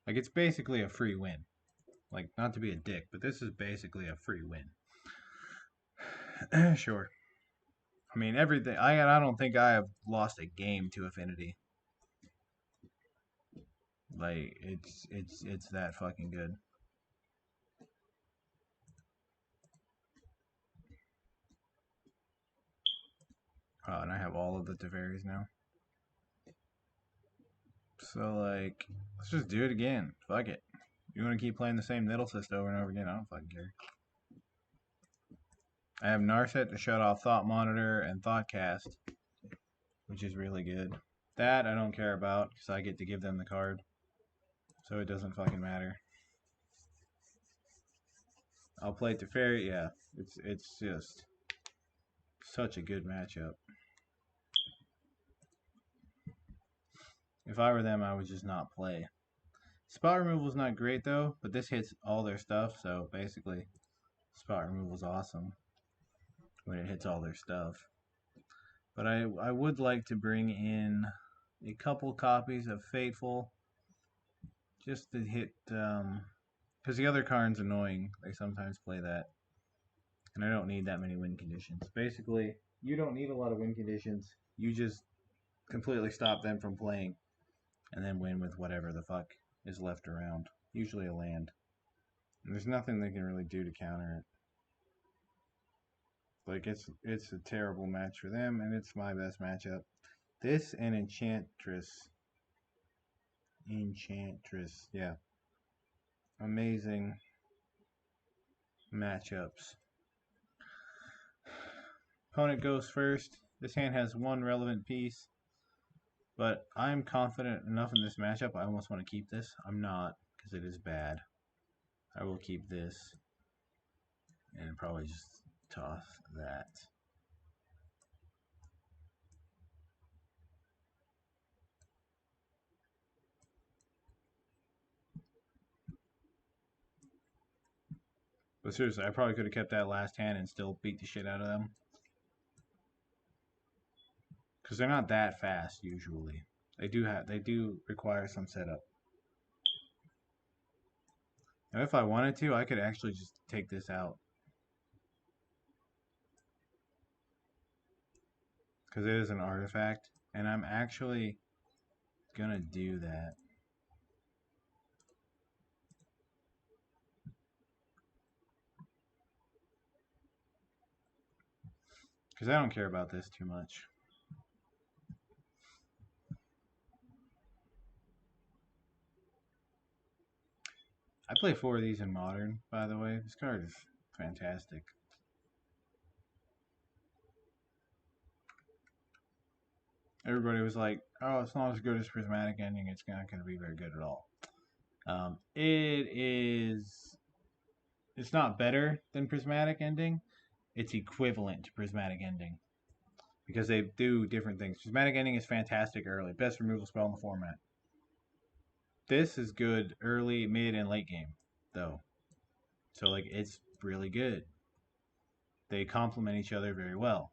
Like it's basically a free win. Like not to be a dick, but this is basically a free win. Sure. I mean everything. I don't think I have lost a game to Affinity. Like it's that fucking good. Oh, and I have all of the Teferis now. So like, let's just do it again. Fuck it. You want to keep playing the same Niddle Cyst over and over again? I don't fucking care. I have Narset to shut off Thought Monitor and Thoughtcast, which is really good. That I don't care about because I get to give them the card, so it doesn't fucking matter. I'll play Teferi. Yeah, it's just such a good matchup. If I were them, I would just not play. Spot removal is not great though, but this hits all their stuff, so basically spot removal is awesome when it hits all their stuff. But I would like to bring in a couple copies of Fateful just to hit, because the other card's annoying. They sometimes play that, and I don't need that many win conditions. Basically, you don't need a lot of win conditions. You just completely stop them from playing, and then win with whatever the fuck is left around. Usually a land. And there's nothing they can really do to counter it. Like it's a terrible match for them, and it's my best matchup. This and Enchantress. Enchantress, yeah. Amazing matchups. Opponent goes first. This hand has one relevant piece, but I'm confident enough in this matchup. I almost want to keep this. I'm not, because it is bad. I will keep this, and probably just toss that. But seriously, I probably could have kept that last hand and still beat the shit out of them. Because they're not that fast usually. They do require some setup. Now if I wanted to, I could actually just take this out. Because it is an artifact. And I'm actually gonna do that. Because I don't care about this too much. I play 4 of these in Modern, by the way. This card is fantastic. Everybody was like, oh, it's not as good as Prismatic Ending. It's not going to be very good at all. It is... It's not better than Prismatic Ending. It's equivalent to Prismatic Ending. Because they do different things. Prismatic Ending is fantastic early. Best removal spell in the format. This is good early, mid, and late game, though. So, like, it's really good. They complement each other very well.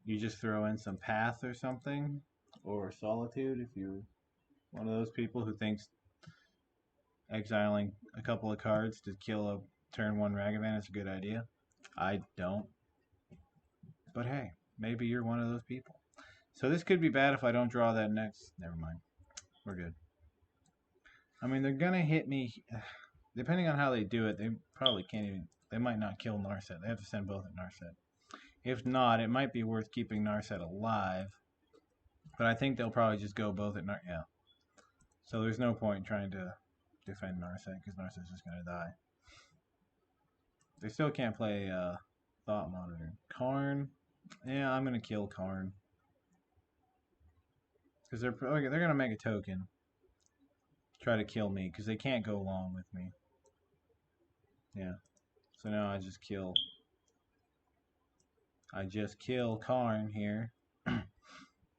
You just throw in some Path or something, or Solitude if you're one of those people who thinks exiling a couple of cards to kill a turn 1 Ragavan is a good idea. I don't. But hey, maybe you're one of those people. So this could be bad if I don't draw that next. Never mind. We're good. I mean, they're going to hit me. Depending on how they do it, they probably can't even. They might not kill Narset. They have to send both at Narset. If not, it might be worth keeping Narset alive. But I think they'll probably just go both at Narset. Yeah. So there's no point trying to defend Narset because Narset's just going to die. They still can't play Thought Monitor. Karn. Yeah, I'm going to kill Karn. Because they're going to make a token. Try to kill me because they can't go along with me. Yeah. So now I just kill Karn here.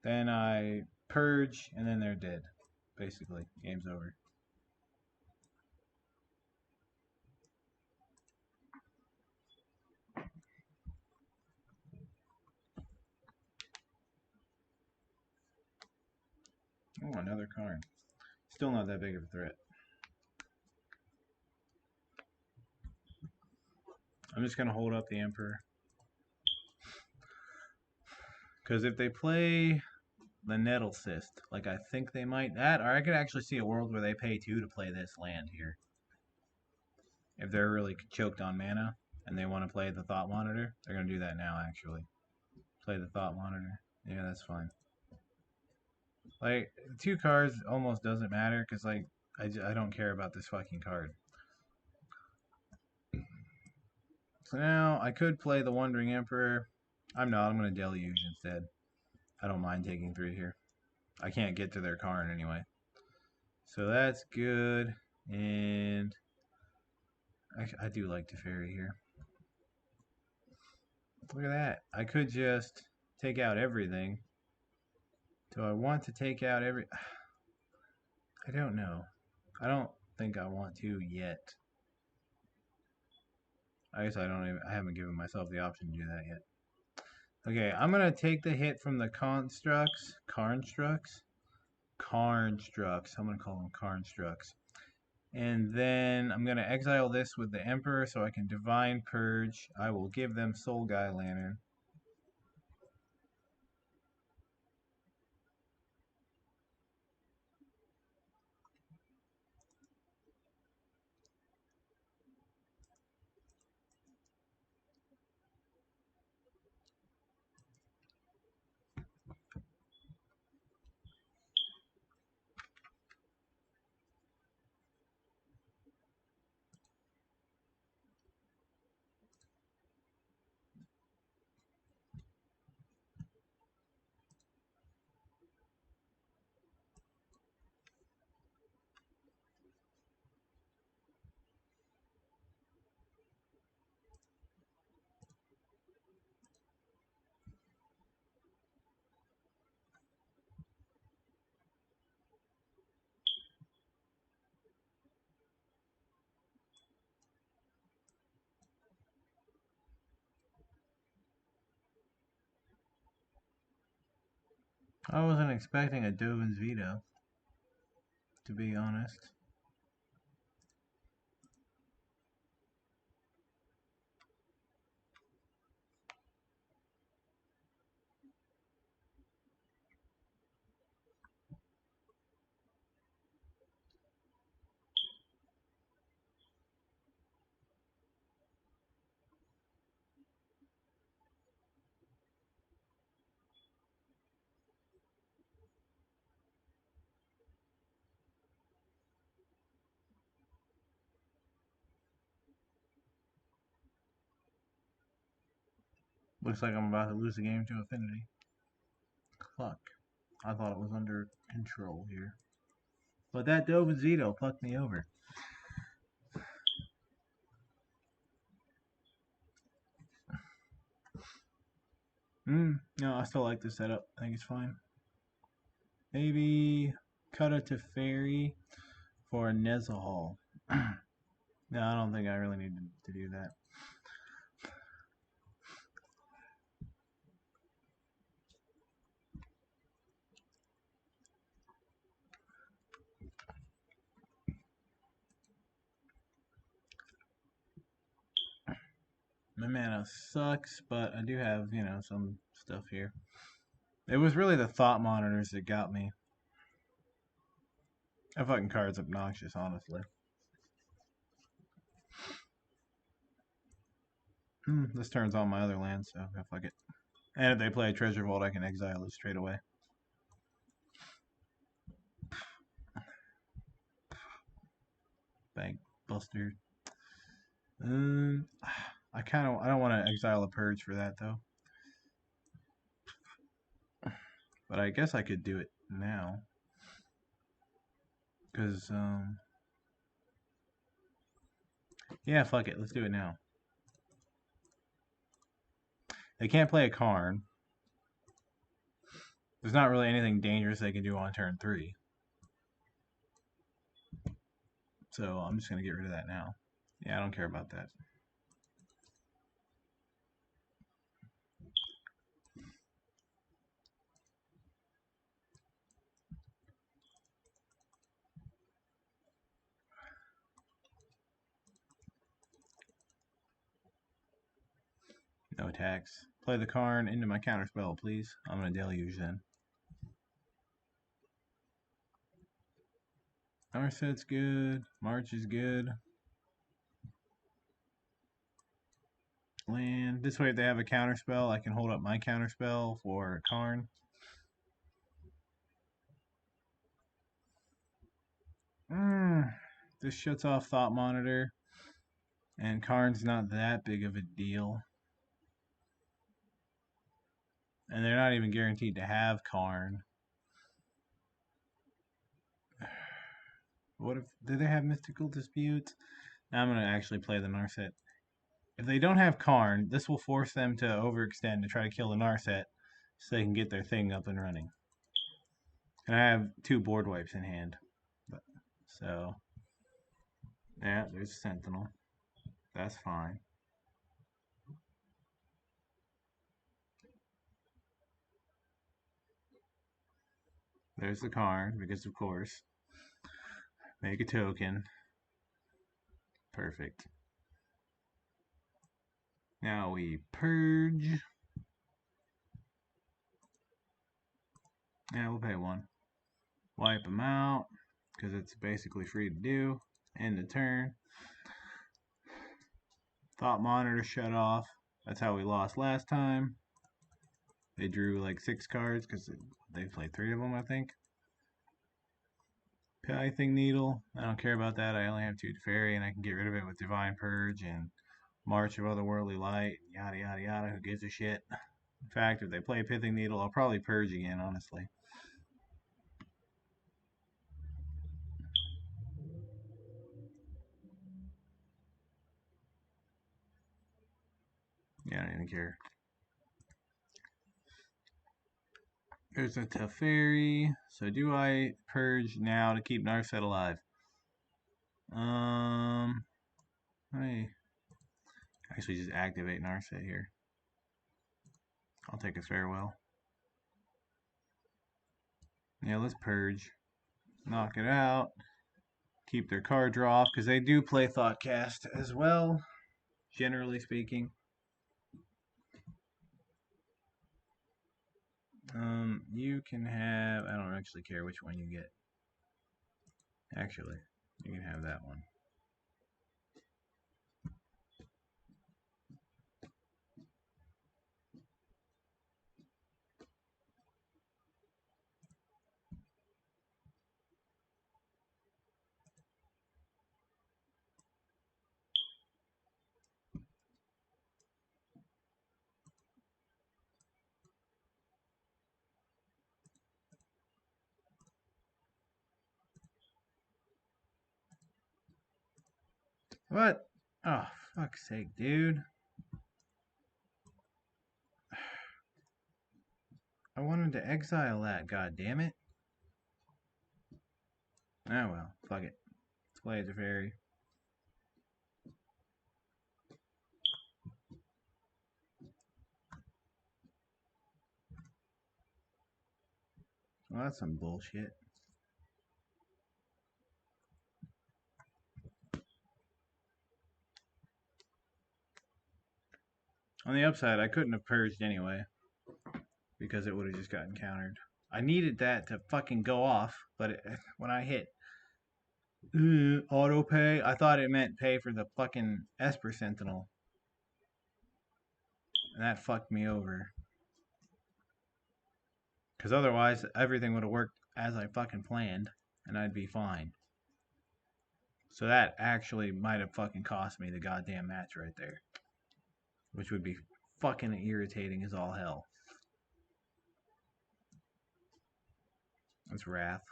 Then I purge, and then they're dead. Basically, game's over. Oh, another Karn. Still not that big of a threat. I'm just going to hold up the Emperor. Because if they play the Nettle Cyst, like I think they might, that, or I could actually see a world where they pay 2 to play this land here. If they're really choked on mana and they want to play the Thought Monitor, they're going to do that now, actually. Play the Thought Monitor. Yeah, that's fine. Like, 2 cards almost doesn't matter because, like, I don't care about this fucking card. So now I could play the Wandering Emperor. I'm not. I'm going to Deluge instead. I don't mind taking 3 here. I can't get to their Karn anyway. So that's good. And I do like Teferi here. Look at that. I could just take out everything. Do I want to take out every... I don't know. I don't think I want to yet. I guess I haven't given myself the option to do that yet. Okay, I'm gonna take the hit from the constructs. Carnstructs? Carnstructs. I'm gonna call them Carnstructs. And then I'm gonna exile this with the Emperor so I can Divine Purge. I will give them Soul Guy Lantern. I wasn't expecting a Dovin's Veto, to be honest. Looks like I'm about to lose the game to Affinity. Fuck. I thought it was under control here. But that Dovin's Veto fucked me over. No, I still like the setup. I think it's fine. Maybe cut it to Fairy for a Nezahal. No, I don't think I really need to do that. My mana sucks, but I do have, some stuff here. It was really the Thought Monitors that got me. That fucking card's obnoxious, honestly. This turns on my other land, so fuck it. And if they play a Treasure Vault, I can exile it straight away. Bank Buster. I don't want to exile a Purge for that though. But I guess I could do it now. Because, yeah, fuck it. Let's do it now. They can't play a Karn. There's not really anything dangerous they can do on turn 3. So I'm just going to get rid of that now. Yeah, I don't care about that. No attacks. Play the Karn into my counterspell, please. I'm going to Deluge then. Narset's good. March is good. Land. This way, if they have a counterspell, I can hold up my counterspell for Karn. This shuts off Thought Monitor. And Karn's not that big of a deal. And they're not even guaranteed to have Karn. What if... Do they have Mystical Dispute? Now I'm going to actually play the Narset. If they don't have Karn, this will force them to overextend to try to kill the Narset so they can get their thing up and running. And I have 2 board wipes in hand. But So, yeah, there's a Sentinel. That's fine. There's the card, because of course. Make a token. Perfect. Now we purge. Yeah, we'll pay 1. Wipe them out, because it's basically free to do. End the turn. Thought monitor shut off. That's how we lost last time. They drew like 6 cards, because they played 3 of them, I think. Pithing Needle. I don't care about that. I only have 2 Teferi, and I can get rid of it with Divine Purge and March of Otherworldly Light. Yada, yada, yada. Who gives a shit? In fact, if they play Pithing Needle, I'll probably Purge again, honestly. Yeah, I don't even care. There's a Teferi. So do I Purge now to keep Narset alive? I actually just activate Narset here. I'll take a farewell. Yeah, let's Purge. Knock it out. Keep their card draw off, because they do play Thoughtcast as well, generally speaking. You can have, I don't actually care which one you get. Actually, you can have that one. What? Oh, fuck's sake, dude. I wanted to exile that, god damn it. Oh well, fuck it. Let's play as a fairy. Well, that's some bullshit. On the upside, I couldn't have purged anyway, because it would have just gotten countered. I needed that to fucking go off, but when I hit auto pay, I thought it meant pay for the fucking Esper Sentinel. And that fucked me over. Because otherwise, everything would have worked as I fucking planned, and I'd be fine. So that actually might have fucking cost me the goddamn match right there. Which would be fucking irritating as all hell. That's Wrath.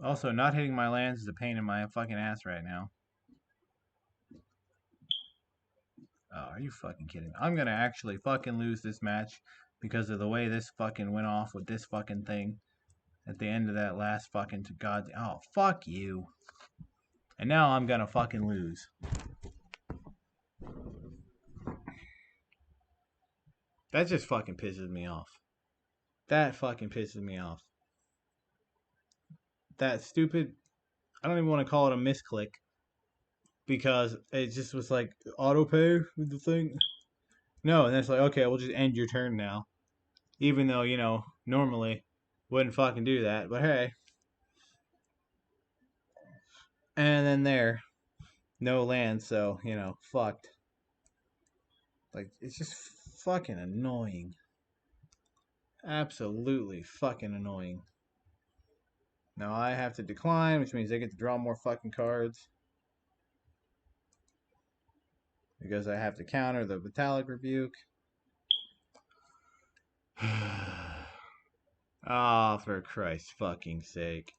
Also, not hitting my lands is a pain in my fucking ass right now. Oh, are you fucking kidding? I'm gonna actually fucking lose this match because of the way this fucking went off with this fucking thing at the end of that last fucking god. Oh, fuck you. And now I'm gonna fucking lose. That just fucking pisses me off. That fucking pisses me off. That stupid, I don't even want to call it a misclick because it just was like auto pay with the thing. No, and then it's like, okay, we'll just end your turn now. Even though, you know, normally wouldn't fucking do that, but hey. And then there, no land, so, you know, fucked. Like, it's just fucking annoying. Absolutely fucking annoying. Now I have to decline, which means they get to draw more fucking cards. Because I have to counter the Metallic Rebuke. Ah, oh, for Christ's fucking sake.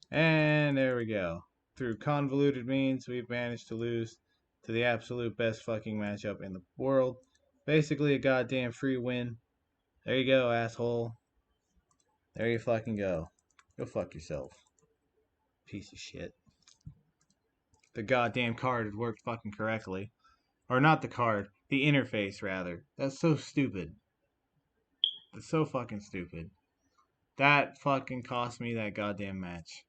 And there we go. Through convoluted means, we've managed to lose to the absolute best fucking matchup in the world. Basically a goddamn free win. There you go, asshole. There you fucking go. Go fuck yourself. Piece of shit. The goddamn card had worked fucking correctly. Or not the card. The interface, rather. That's so stupid. That's so fucking stupid. That fucking cost me that goddamn match.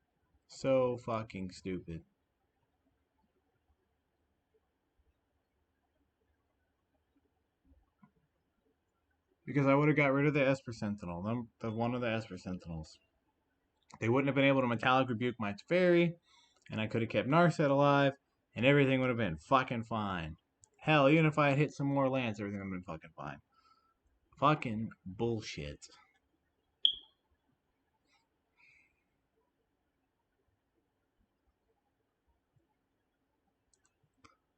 So fucking stupid. Because I would have got rid of the Esper Sentinel. The one of the Esper Sentinels. They wouldn't have been able to Metallic Rebuke my Teferi, and I could have kept Narset alive, and everything would have been fucking fine. Hell, even if I had hit some more lands, everything would have been fucking fine. Fucking bullshit.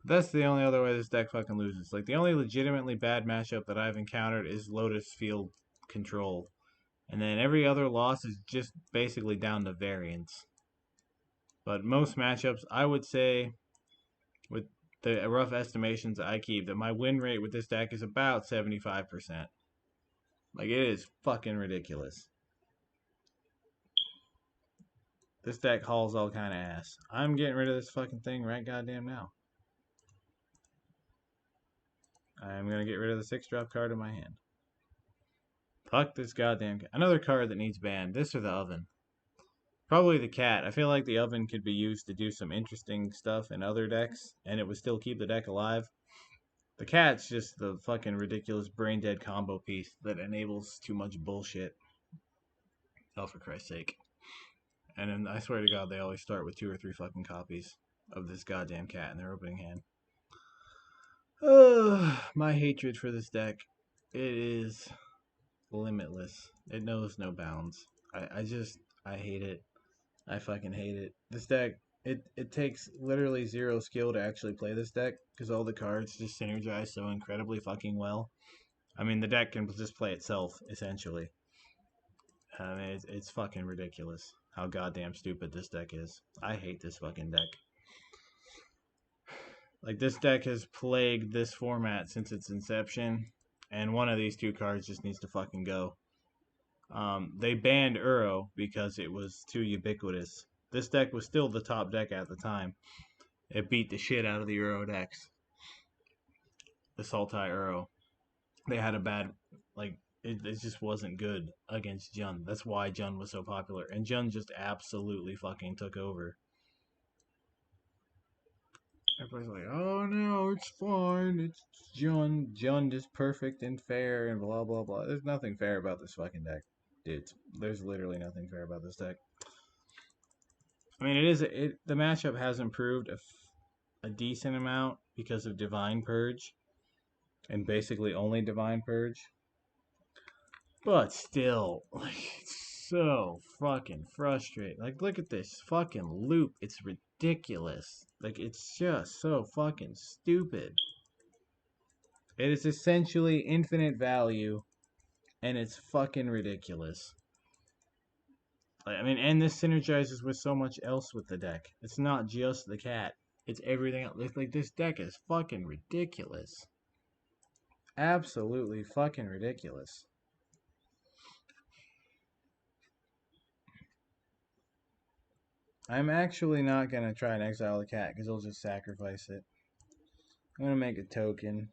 That's the only other way this deck fucking loses. Like, the only legitimately bad matchup that I've encountered is Lotus Field Control. And then every other loss is just basically down to variance. But most matchups, I would say, with the rough estimations I keep, that my win rate with this deck is about 75%. Like, it is fucking ridiculous. This deck hauls all kind of ass. I'm getting rid of this fucking thing right goddamn now. I'm going to get rid of the 6-drop card in my hand. Fuck this goddamn... Another card that needs banned. This or the Oven. Probably the Cat. I feel like the Oven could be used to do some interesting stuff in other decks, and it would still keep the deck alive. The Cat's just the fucking ridiculous brain-dead combo piece that enables too much bullshit. Oh, for Christ's sake. And then, I swear to God, they always start with 2 or 3 fucking copies of this goddamn Cat in their opening hand. My hatred for this deck. It is limitless. It knows no bounds. I hate it. I fucking hate it. This deck, it takes literally 0 skill to actually play this deck because all the cards just synergize so incredibly fucking well. I mean, the deck can just play itself, essentially. I mean, it's fucking ridiculous how goddamn stupid this deck is. I hate this fucking deck. Like, this deck has plagued this format since its inception, and one of these 2 cards just needs to fucking go. They banned Uro because it was too ubiquitous. This deck was still the top deck at the time. It beat the shit out of the Uro decks. The Sultai Uro. They had a bad, like, it just wasn't good against Jund. That's why Jund was so popular. And Jund just absolutely fucking took over. Everybody's like, oh no, it's fine. It's Jund. Jund is perfect and fair and blah, blah, blah. There's nothing fair about this fucking deck. Dude, there's literally nothing fair about this deck. I mean, the matchup has improved a decent amount because of Divine Purge. And basically only Divine Purge. But still, like, it's so fucking frustrating. Like, look at this fucking loop. It's ridiculous. Like, it's just so fucking stupid. It is essentially infinite value, and it's fucking ridiculous. I mean, and this synergizes with so much else with the deck. It's not just the Cat. It's everything else. Like, this deck is fucking ridiculous. Absolutely fucking ridiculous. I'm actually not going to try and exile the Cat because I'll just sacrifice it. I'm going to make a token.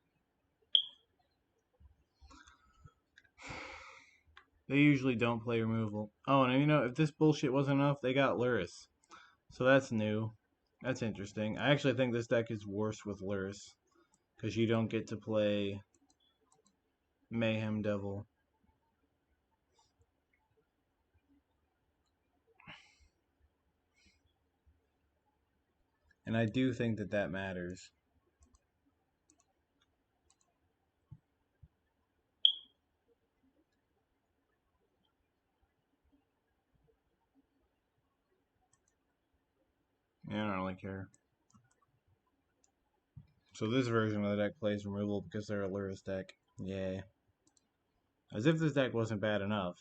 They usually don't play removal. Oh, and you know, if this bullshit wasn't enough, they got Lurrus. So that's new. That's interesting. I actually think this deck is worse with Lurrus. Because you don't get to play Mayhem Devil. And I do think that that matters. Yeah, I don't really care. So this version of the deck plays removal because they're a Lurrus deck. Yay. As if this deck wasn't bad enough.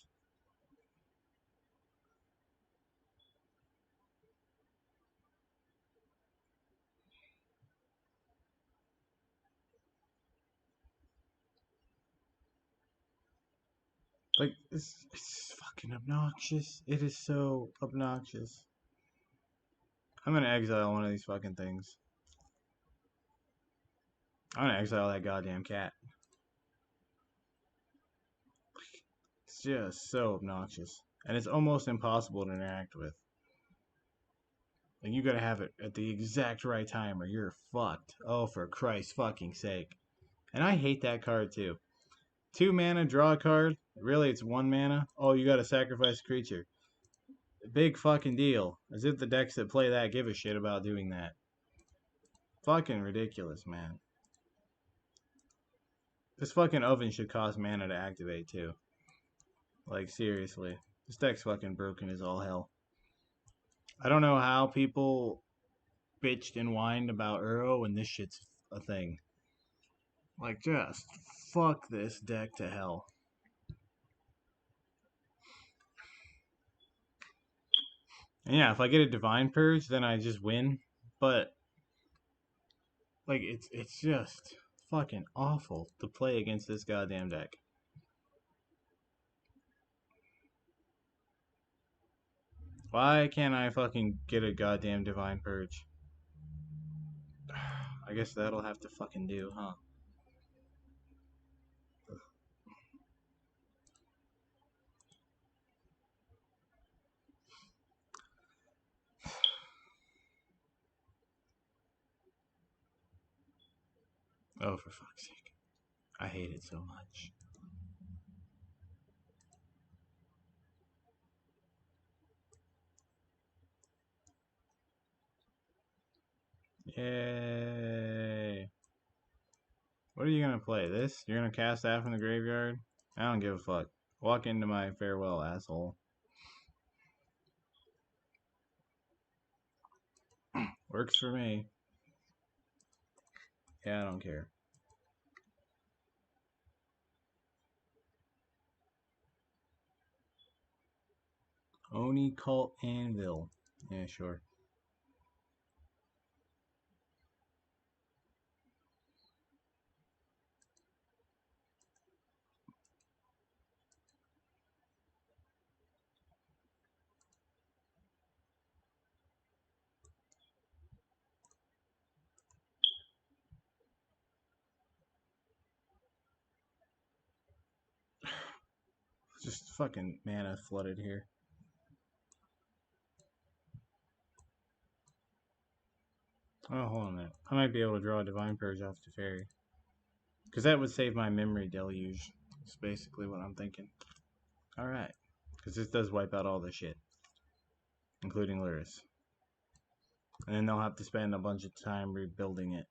Like, it's fucking obnoxious. It is so obnoxious. I'm gonna exile one of these fucking things. I'm gonna exile that goddamn cat. It's just so obnoxious. And it's almost impossible to interact with. Like, you gotta have it at the exact right time or you're fucked. Oh, for Christ's fucking sake. And I hate that card too. 2 mana, draw a card. Really, it's 1 mana. Oh, you gotta sacrifice a creature. Big fucking deal. As if the decks that play that give a shit about doing that. Fucking ridiculous, man. This fucking oven should cost mana to activate too. Like, seriously. This deck's fucking broken as all hell. I don't know how people bitched and whined about Uro when this shit's a thing. Like, just fuck this deck to hell. And yeah, if I get a Divine Purge, then I just win. But, like, it's just fucking awful to play against this goddamn deck. Why can't I fucking get a goddamn Divine Purge? I guess that'll have to fucking do, huh? Oh, for fuck's sake. I hate it so much. Yay. What are you gonna play? This? You're gonna cast that from the graveyard? I don't give a fuck. Walk into my farewell, asshole. Works for me. Yeah, I don't care. Oni Cult Anvil. Yeah, sure. Just fucking mana flooded here. Oh, hold on a minute. I might be able to draw a Divine Purge off the Fairy. Because that would save my Memory Deluge. That's basically what I'm thinking. Alright. Because this does wipe out all the shit. Including Lurrus. And then they'll have to spend a bunch of time rebuilding it.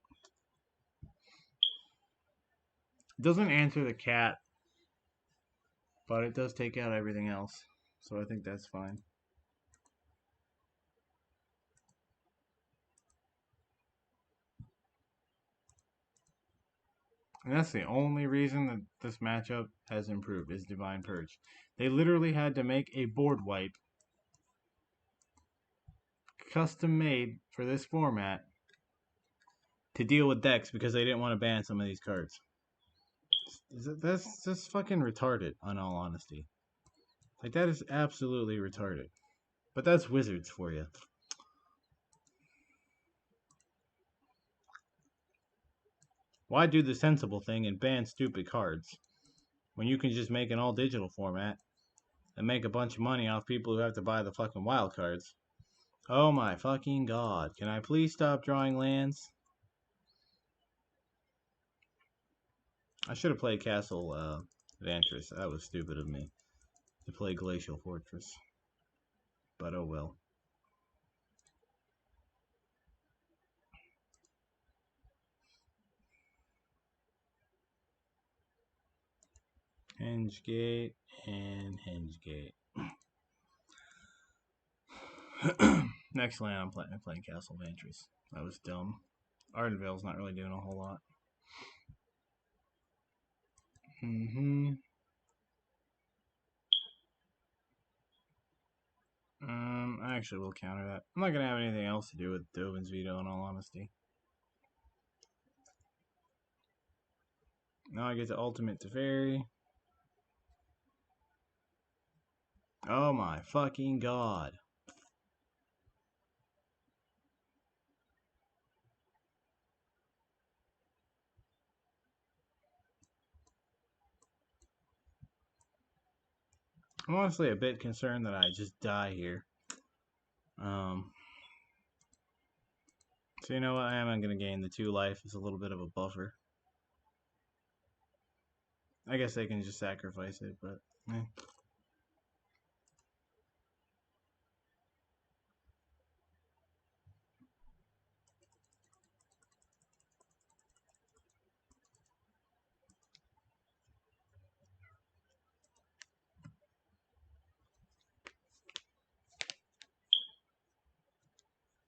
It doesn't answer the cat. But it does take out everything else. So I think that's fine. And that's the only reason that this matchup has improved is Divine Purge. They literally had to make a board wipe custom made for this format to deal with decks because they didn't want to ban some of these cards. That's just fucking retarded, in all honesty. Like, that is absolutely retarded. But that's Wizards for you. Why do the sensible thing and ban stupid cards when you can just make an all digital format and make a bunch of money off people who have to buy the fucking wild cards? Oh my fucking god. Can I please stop drawing lands? I should have played Castle Vantress. That was stupid of me to play Glacial Fortress. But oh well. Hengegate and Hengegate. Next land I'm playing Castle Vantress. That was dumb. Ardenvale's not really doing a whole lot. I actually will counter that. I'm not gonna have anything else to do with Dovin's veto in all honesty. Now I get to ultimate Teferi. Oh my fucking god. I'm honestly a bit concerned that I just die here. So you know what? I am going to gain the 2 life. It's a little bit of a buffer. I guess they can just sacrifice it, but eh.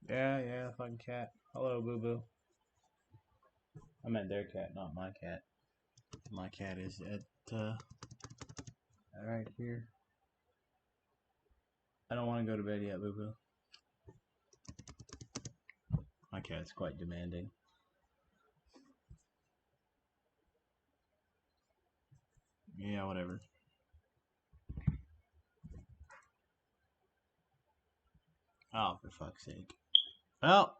Yeah, fucking cat. Hello, Boo Boo. I meant their cat, not my cat. My cat is right here. I don't want to go to bed yet, Boo Boo. My cat's quite demanding. Yeah, whatever. Oh, for fuck's sake. Well,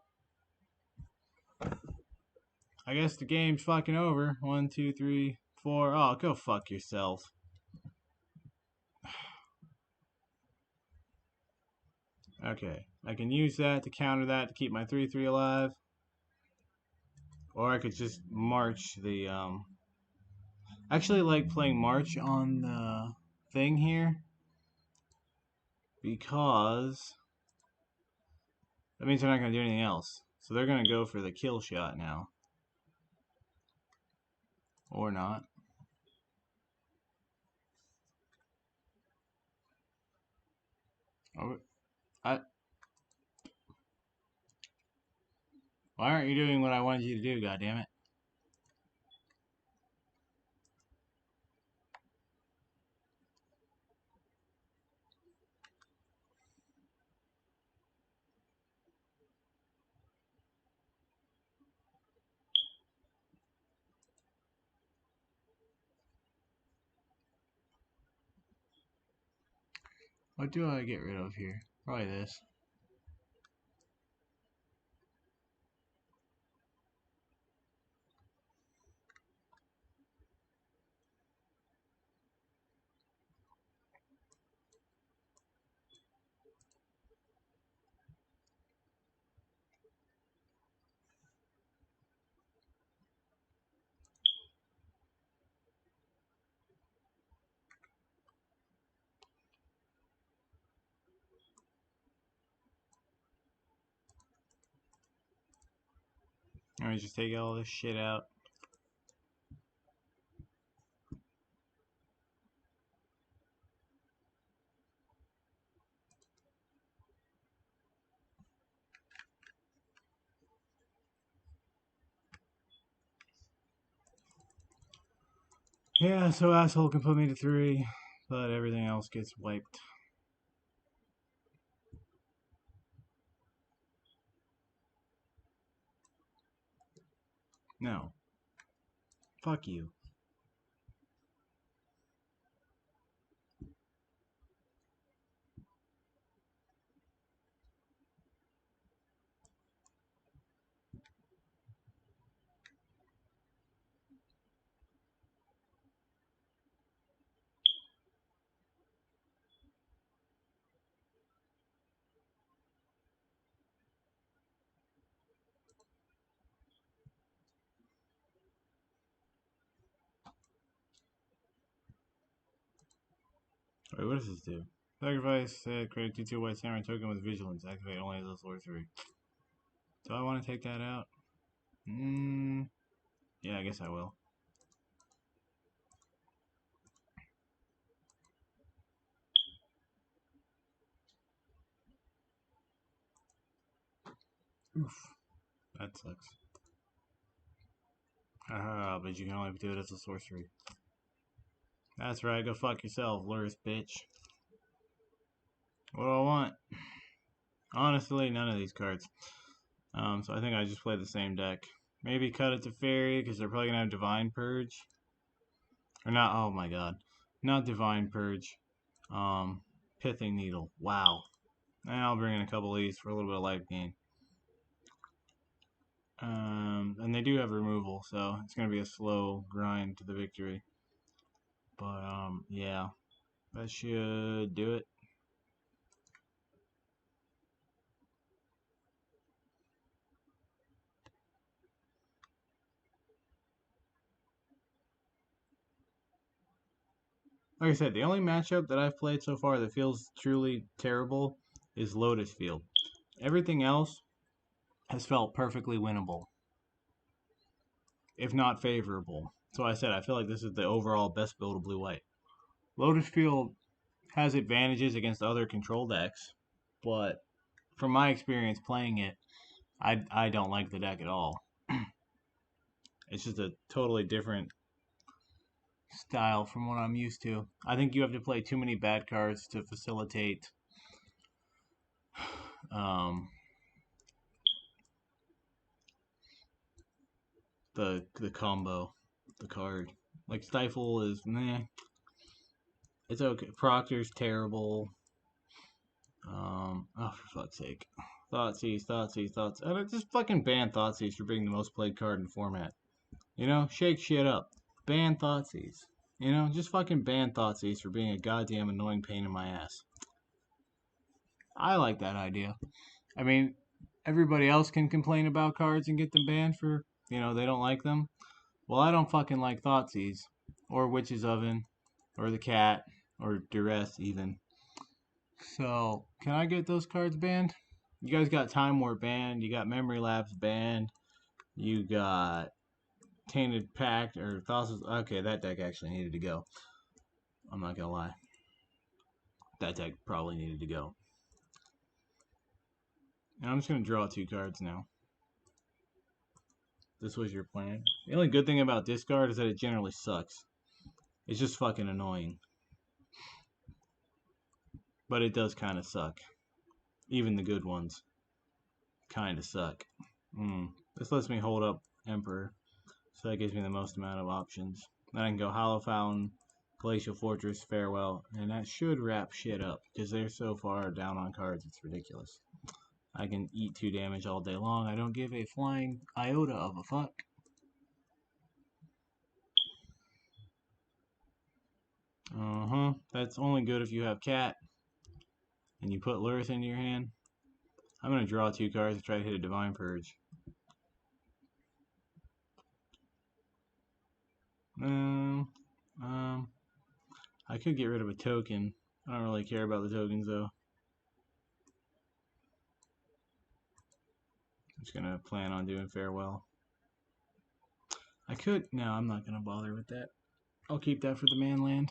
I guess the game's fucking over. 1, 2, 3, 4. Oh, go fuck yourself. Okay, I can use that to counter that to keep my 3/3 alive. Or I could just march the, I actually like playing March on the thing here. Because that means they're not going to do anything else. So they're going to go for the kill shot now. Or not. Oh, why aren't you doing what I wanted you to do, goddammit? What do I get rid of here? Probably this. Let me just take all this shit out. Yeah, so asshole can put me to 3, but everything else gets wiped. No. Fuck you. Wait, what does this do? Sacrifice, create 2/2 white samurai token with vigilance. Activate only as a 3. Do I want to take that out? Yeah, I guess I will. Oof. That sucks. Haha, but you can only do it as a sorcery. That's right, go fuck yourself, Luris bitch. What do I want? Honestly, none of these cards. So I think I just play the same deck. Maybe cut it to Fairy, because they're probably going to have Divine Purge. Or not, oh my god. Not Divine Purge. Pithing Needle. Wow. And I'll bring in a couple of these for a little bit of life gain. And they do have removal, so it's going to be a slow grind to the victory. But, yeah. That should do it. Like I said, the only matchup that I've played so far that feels truly terrible is Lotus Field. Everything else has felt perfectly winnable, if not favorable. So I said I feel like this is the overall best build of blue-white. Lotus Field has advantages against other control decks, but from my experience playing it, I don't like the deck at all. It's just a totally different style from what I'm used to. I think you have to play too many bad cards to facilitate um, the combo, the card. Like Stifle is meh. It's okay. Proctor's terrible. Oh, for fuck's sake. Thoughtseize. And just fucking ban Thoughtseize for being the most played card in the format. You know, shake shit up. Ban Thoughtseize. You know, just fucking ban Thoughtseize for being a goddamn annoying pain in my ass. I like that idea. I mean, everybody else can complain about cards and get them banned for, they don't like them. Well, I don't fucking like Thoughtseize, or Witch's Oven, or the Cat, or Duress even. So, can I get those cards banned? You guys got Time Warp banned, you got Memory Lapse banned, you got Tainted Pact, or Thassa's. Okay, that deck actually needed to go. I'm not gonna lie. That deck probably needed to go. And I'm just gonna draw 2 cards now. This was your plan. The only good thing about discard is that it generally sucks. It's just fucking annoying. But it does kind of suck. Even the good ones kind of suck. This lets me hold up Emperor, so that gives me the most amount of options. Then I can go Hollow Fountain, Glacial Fortress, Farewell, and that should wrap shit up, because they're so far down on cards, it's ridiculous. I can eat 2 damage all day long. I don't give a flying iota of a fuck. That's only good if you have Cat, and you put Lurrus into your hand. I'm going to draw 2 cards and try to hit a Divine Purge. I could get rid of a token. I don't really care about the tokens though. I'm just gonna plan on doing Farewell. No, I'm not gonna bother with that. I'll keep that for the Manland.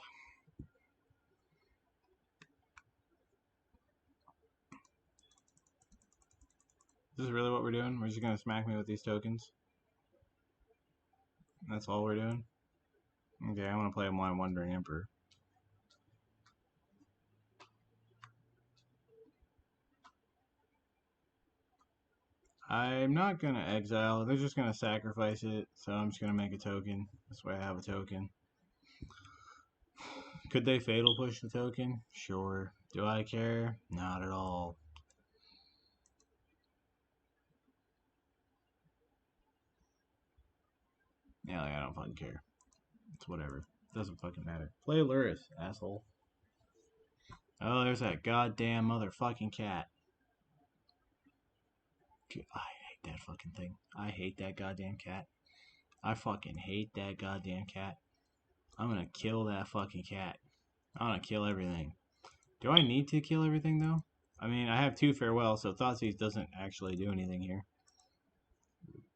Is this really what we're doing? We're just gonna smack me with these tokens? That's all we're doing? Okay, I wanna play a Blind Wandering Emperor. I'm not gonna exile. They're just gonna sacrifice it, so I'm just gonna make a token. This way I have a token. Could they Fatal Push the token? Sure. Do I care? Not at all. Yeah, like, I don't fucking care. It's whatever. Doesn't fucking matter. Play Lurrus, asshole. Oh, there's that goddamn motherfucking cat. I hate that fucking thing. I hate that goddamn cat. I fucking hate that goddamn cat. I'm gonna kill that fucking cat. I'm gonna kill everything. Do I need to kill everything though? I mean, I have 2 Farewell, so Thoughtseize doesn't actually do anything here.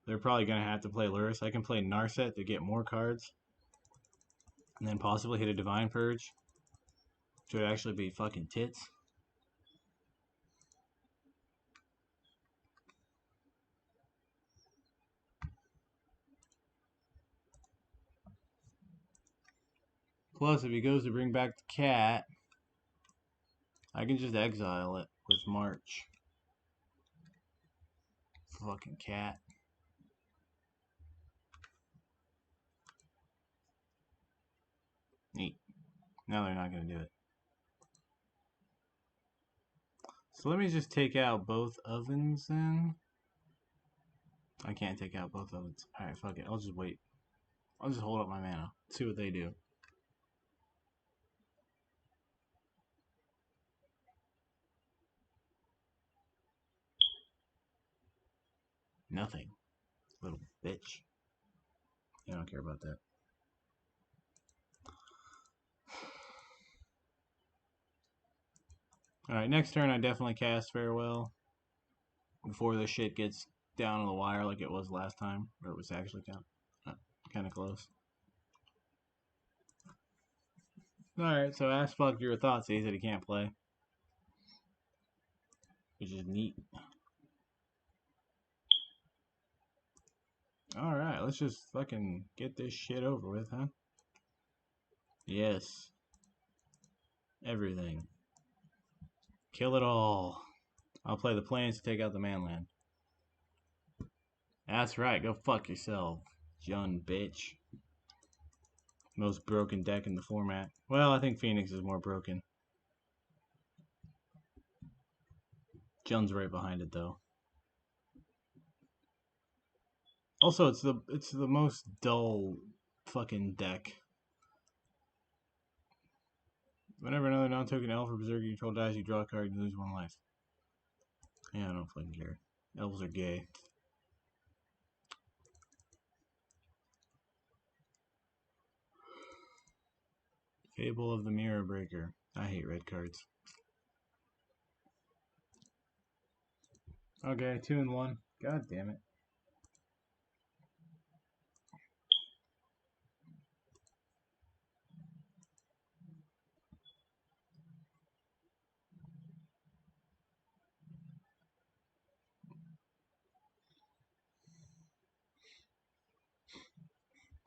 They're probably gonna have to play Lurrus. I can play Narset to get more cards. And then possibly hit a Divine Purge. Which would actually be fucking tits. Plus, if he goes to bring back the cat, I can just exile it with March. Fucking cat. Neat. Now they're not going to do it. So let me just take out both ovens then. I can't take out both ovens. Alright, fuck it. I'll just wait. I'll just hold up my mana. See what they do. Nothing. Little bitch. I don't care about that. Alright, next turn I definitely cast Farewell. Before this shit gets down to the wire like it was last time. Or it was actually kind of close. Alright, so ask fuck your thoughts. He said he can't play. Which is neat. Alright, let's just fucking get this shit over with, huh? Yes. Everything. Kill it all. I'll play the Plains to take out the Manland. That's right, go fuck yourself, Jund bitch. Most broken deck in the format. Well, I think Phoenix is more broken. Jund's right behind it though. Also, it's the most dull fucking deck. Whenever another non-token elf or berserker you control dies, you draw a card and lose 1 life. Yeah, I don't fucking care. Elves are gay. Fable of the Mirror Breaker. I hate red cards. Okay, 2 and 1. God damn it.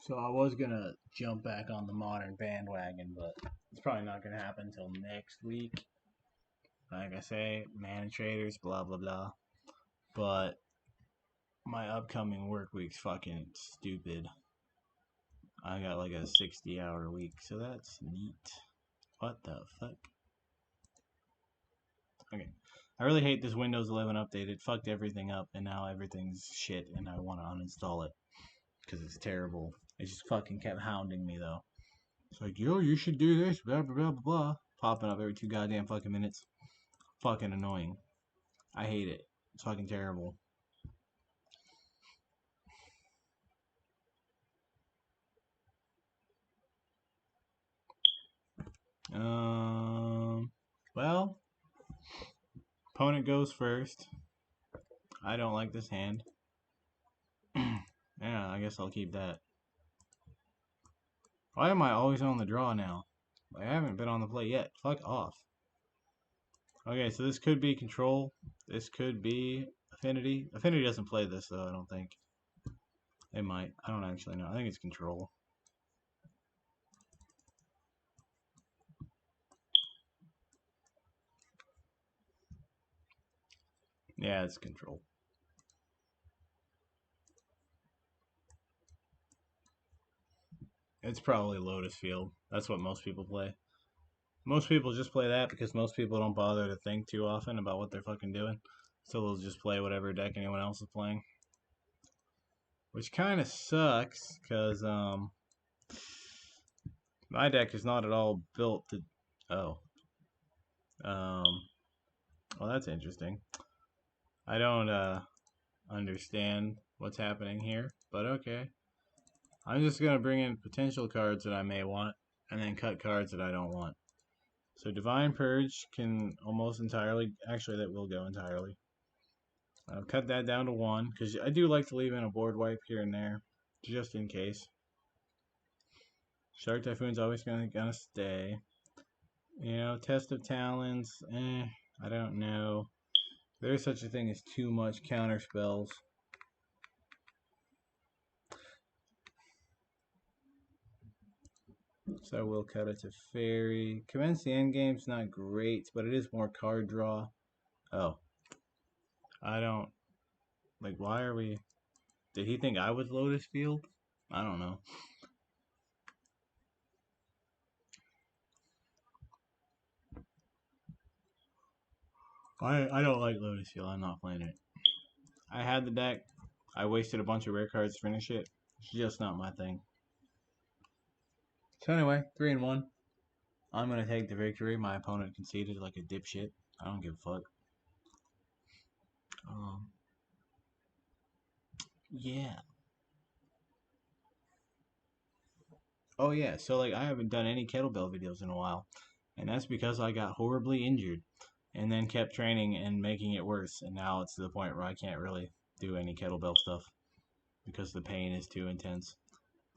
So I was gonna jump back on the modern bandwagon, but it's probably not gonna happen until next week. Like I say, mana traders, blah blah blah. But my upcoming work week's fucking stupid. I got like a 60-hour week, so that's neat. What the fuck? Okay. I really hate this Windows 11 update. It fucked everything up, and now everything's shit, and I want to uninstall it. Because it's terrible. It just fucking kept hounding me, though. It's like, yo, you should do this, blah, blah, blah, blah, blah. Popping up every 2 goddamn fucking minutes. Fucking annoying. I hate it. It's fucking terrible. Well, opponent goes first. I don't like this hand. Yeah, I guess I'll keep that. Why am I always on the draw now? I haven't been on the play yet. Fuck off. Okay, so this could be control. This could be affinity. Affinity doesn't play this though, I don't think. They might. I don't actually know. I think it's control. Yeah, it's control. It's probably Lotus Field. That's what most people play. Most people just play that because most people don't bother to think too often about what they're fucking doing. So they'll just play whatever deck anyone else is playing. Which kind of sucks because my deck is not at all built to... Oh. Well, that's interesting. I don't understand what's happening here, but okay. I'm just going to bring in potential cards that I may want, and then cut cards that I don't want. So Divine Purge can almost entirely, actually that will go entirely. I'll cut that down to 1, because I do like to leave in a board wipe here and there, just in case. Shark Typhoon's always gonna stay. You know, Test of Talents, I don't know. There's such a thing as too much counter spells. So we'll cut it to Fairy. Commence the Endgame's not great, but it is more card draw. Oh. I don't... Like, why are we... Did he think I was Lotus Field? I don't know. I don't like Lotus Field. I'm not playing it. I had the deck. I wasted a bunch of rare cards to finish it. It's just not my thing. So anyway, 3-1. I'm gonna take the victory. My opponent conceded like a dipshit. I don't give a fuck. Yeah. Oh yeah. So like I haven't done any kettlebell videos in a while, and that's because I got horribly injured, and then kept training and making it worse, and now it's to the point where I can't really do any kettlebell stuff because the pain is too intense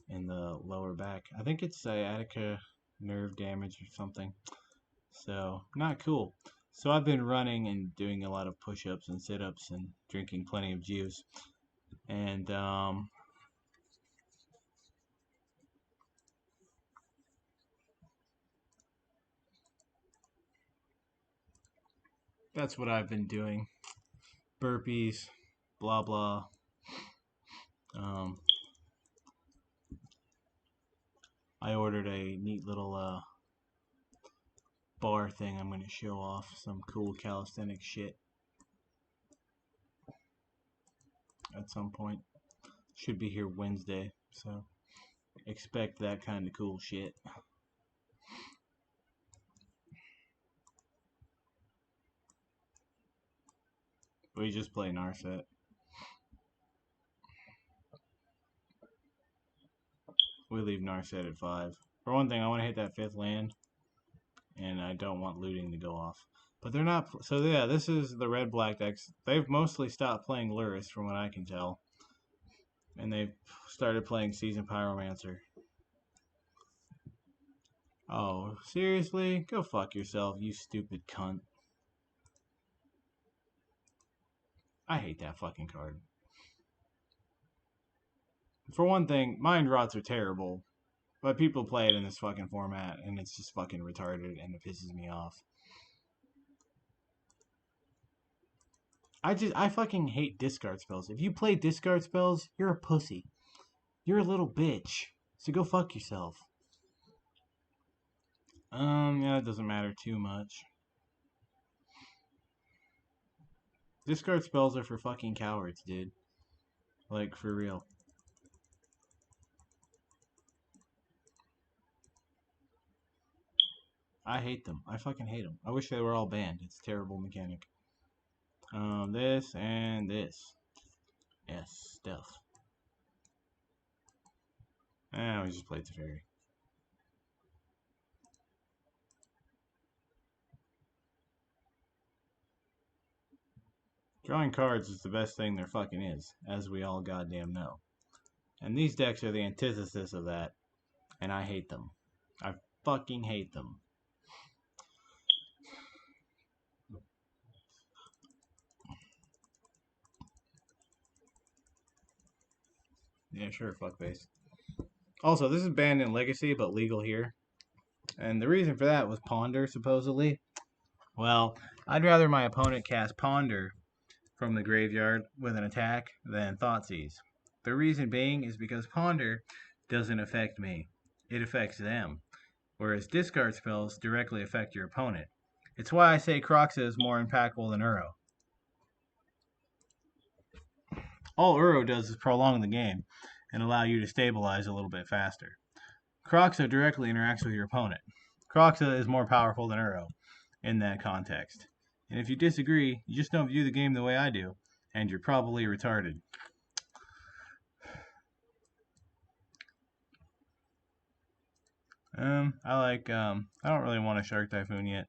in the lower back. I think it's sciatica nerve damage or something. So, not cool. So, I've been running and doing a lot of push ups and sit ups and drinking plenty of juice. And, that's what I've been doing. Burpees, blah, blah. Um, I ordered a neat little bar thing. I'm going to show off some cool calisthenic shit at some point. Should be here Wednesday, so expect that kind of cool shit. We just play Narset. We leave Narset at 5. For one thing, I want to hit that 5th land, and I don't want looting to go off. But they're not. So yeah, this is the red-black decks. They've mostly stopped playing Lurrus, from what I can tell, and they've started playing Seasoned Pyromancer. Oh, seriously? Go fuck yourself, you stupid cunt. I hate that fucking card. For one thing, Mind Rots are terrible, but people play it in this fucking format, and it's just fucking retarded, and it pisses me off. I fucking hate discard spells. If you play discard spells, you're a pussy. You're a little bitch. So go fuck yourself. Yeah, it doesn't matter too much. Discard spells are for fucking cowards, dude. Like, for real. I hate them. I fucking hate them. I wish they were all banned. It's a terrible mechanic. This and this. Yes, stuff. We just played Teferi. Drawing cards is the best thing there fucking is, as we all goddamn know. And these decks are the antithesis of that, and I hate them. I fucking hate them. Yeah, sure, fuckface. Also, this is banned in Legacy, but legal here. And the reason for that was Ponder, supposedly. Well, I'd rather my opponent cast Ponder from the graveyard with an attack than Thoughtseize. The reason being is because Ponder doesn't affect me. It affects them. Whereas discard spells directly affect your opponent. It's why I say Kroxa is more impactful than Uro. All Uro does is prolong the game and allow you to stabilize a little bit faster. Kroxa directly interacts with your opponent. Kroxa is more powerful than Uro in that context. And if you disagree, you just don't view the game the way I do, and you're probably retarded. I don't really want a Shark Typhoon yet.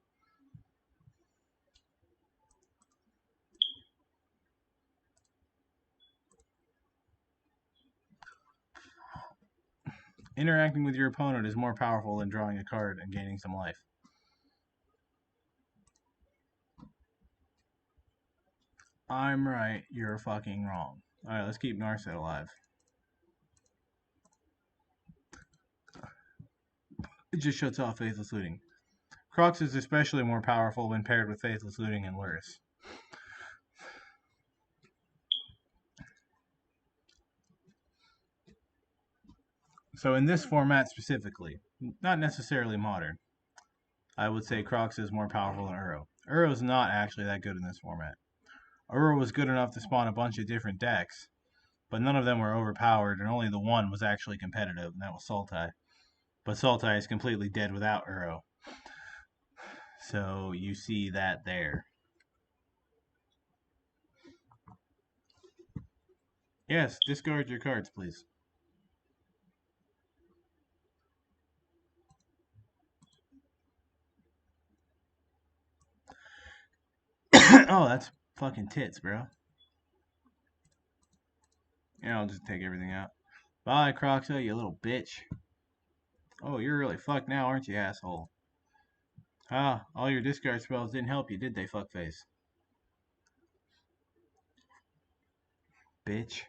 Interacting with your opponent is more powerful than drawing a card and gaining some life. I'm right, you're fucking wrong. Alright, let's keep Narset alive. It just shuts off Faithless Looting. Kroxa is especially more powerful when paired with Faithless Looting and Lurrus. So in this format specifically, not necessarily modern, I would say Kroxa is more powerful than Uro. Uro's not actually that good in this format. Uro was good enough to spawn a bunch of different decks, but none of them were overpowered, and only the one was actually competitive, and that was Sultai. But Sultai is completely dead without Uro. So you see that there. Yes, discard your cards, please. Oh, that's fucking tits, bro. Yeah, I'll just take everything out. Bye, Croxa, you little bitch. Oh, you're really fucked now, aren't you, asshole? Ah, all your discard spells didn't help you, did they, fuckface? Bitch.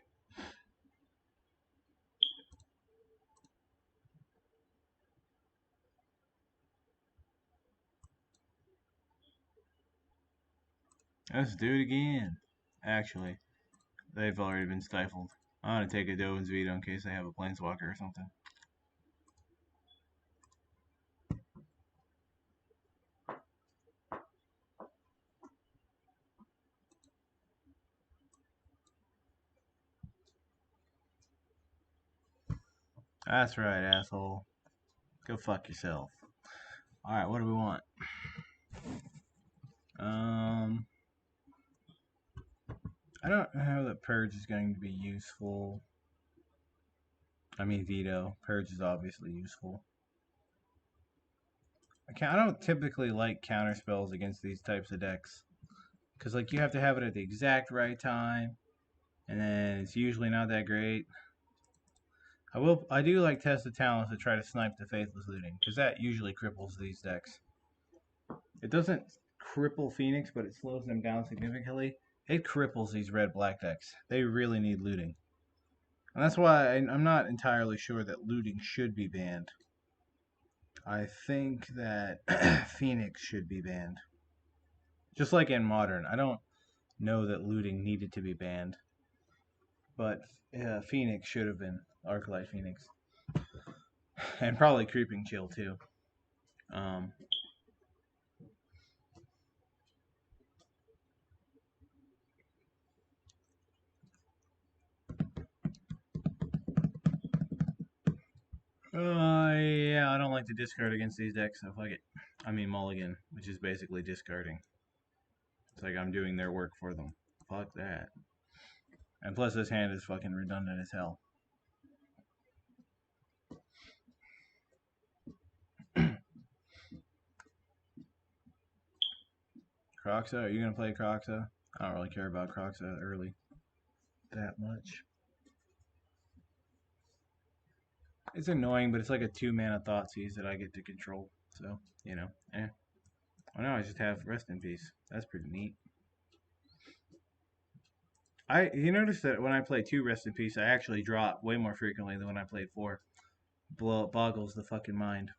Let's do it again. Actually, they've already been stifled. I'm gonna take a Dovin's Veto in case they have a Planeswalker or something. That's right, asshole. Go fuck yourself. Alright, what do we want? I don't know that Purge is going to be useful. I mean, Veto. Purge is obviously useful. I don't typically like counter spells against these types of decks. Because, like, you have to have it at the exact right time. And then it's usually not that great. I do like Test of Talents to try to snipe the Faithless Looting. Because that usually cripples these decks. It doesn't cripple Phoenix, but it slows them down significantly. It cripples these red-black decks. They really need looting. And that's why I'm not entirely sure that looting should be banned. I think that Phoenix should be banned. Just like in Modern. I don't know that looting needed to be banned. But Phoenix should have been. Arclight Phoenix. And probably Creeping Chill, too. Yeah, I don't like to discard against these decks, so fuck it. I mean mulligan, which is basically discarding. It's like I'm doing their work for them. Fuck that. And plus this hand is fucking redundant as hell. Croxa, are you gonna play Croxa? I don't really care about Croxa early that much. It's annoying, but it's like a 2-mana Thoughtseize that I get to control. So, you know, eh. Oh no, I just have Rest in Peace. That's pretty neat. You notice that when I play 2 Rest in Peace, I actually drop way more frequently than when I played 4. Boggles the fucking mind.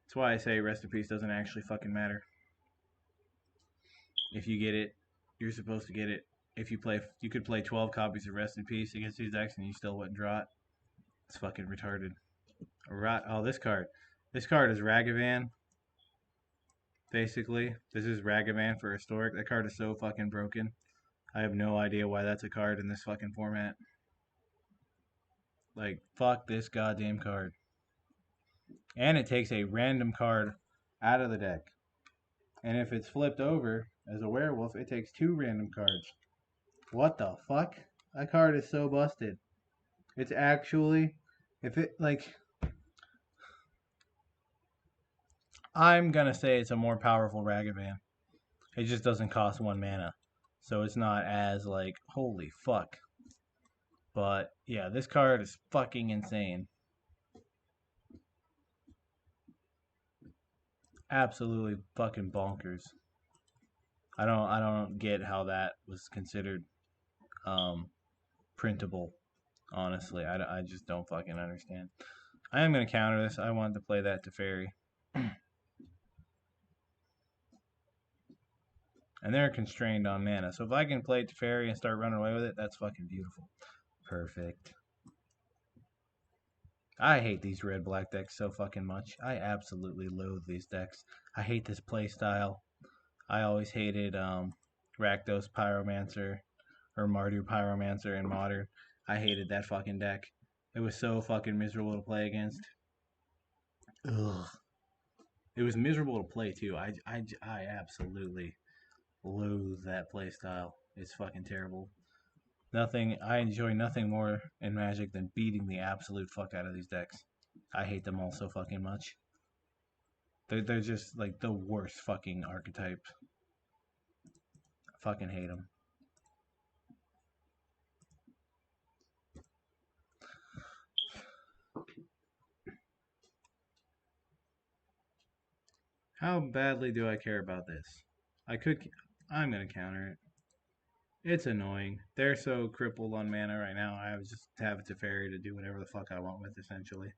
That's why I say Rest in Peace doesn't actually fucking matter. If you get it, you're supposed to get it. If you play, you could play 12 copies of Rest in Peace against these decks and you still wouldn't draw it. It's fucking retarded. Oh, this card. This card is Ragavan. Basically, this is Ragavan for Historic. That card is so fucking broken. I have no idea why that's a card in this fucking format. Like, fuck this goddamn card. And it takes a random card out of the deck. And if it's flipped over as a werewolf, it takes 2 random cards. What the fuck? That card is so busted. It's actually, if it, like, I'm gonna say it's a more powerful Ragavan. It just doesn't cost 1 mana. So it's not as, like, holy fuck. But, yeah, this card is fucking insane. Absolutely fucking bonkers. I don't get how that was considered printable. Honestly, I just don't fucking understand. I am gonna counter this. I wanted to play that Teferi. And they're constrained on mana. So if I can play Teferi and start running away with it, that's fucking beautiful. Perfect. I hate these red-black decks so fucking much. I absolutely loathe these decks. I hate this play style. I always hated Rakdos Pyromancer or Mardu Pyromancer in Modern. I hated that fucking deck. It was so fucking miserable to play against. Ugh. It was miserable to play too. I absolutely loathe that play style. It's fucking terrible. I enjoy nothing more in Magic than beating the absolute fuck out of these decks. I hate them all so fucking much. They're just like the worst fucking archetype. I fucking hate them. How badly do I care about this? I'm gonna counter it. It's annoying. They're so crippled on mana right now. I just have a Teferi to do whatever the fuck I want with, essentially.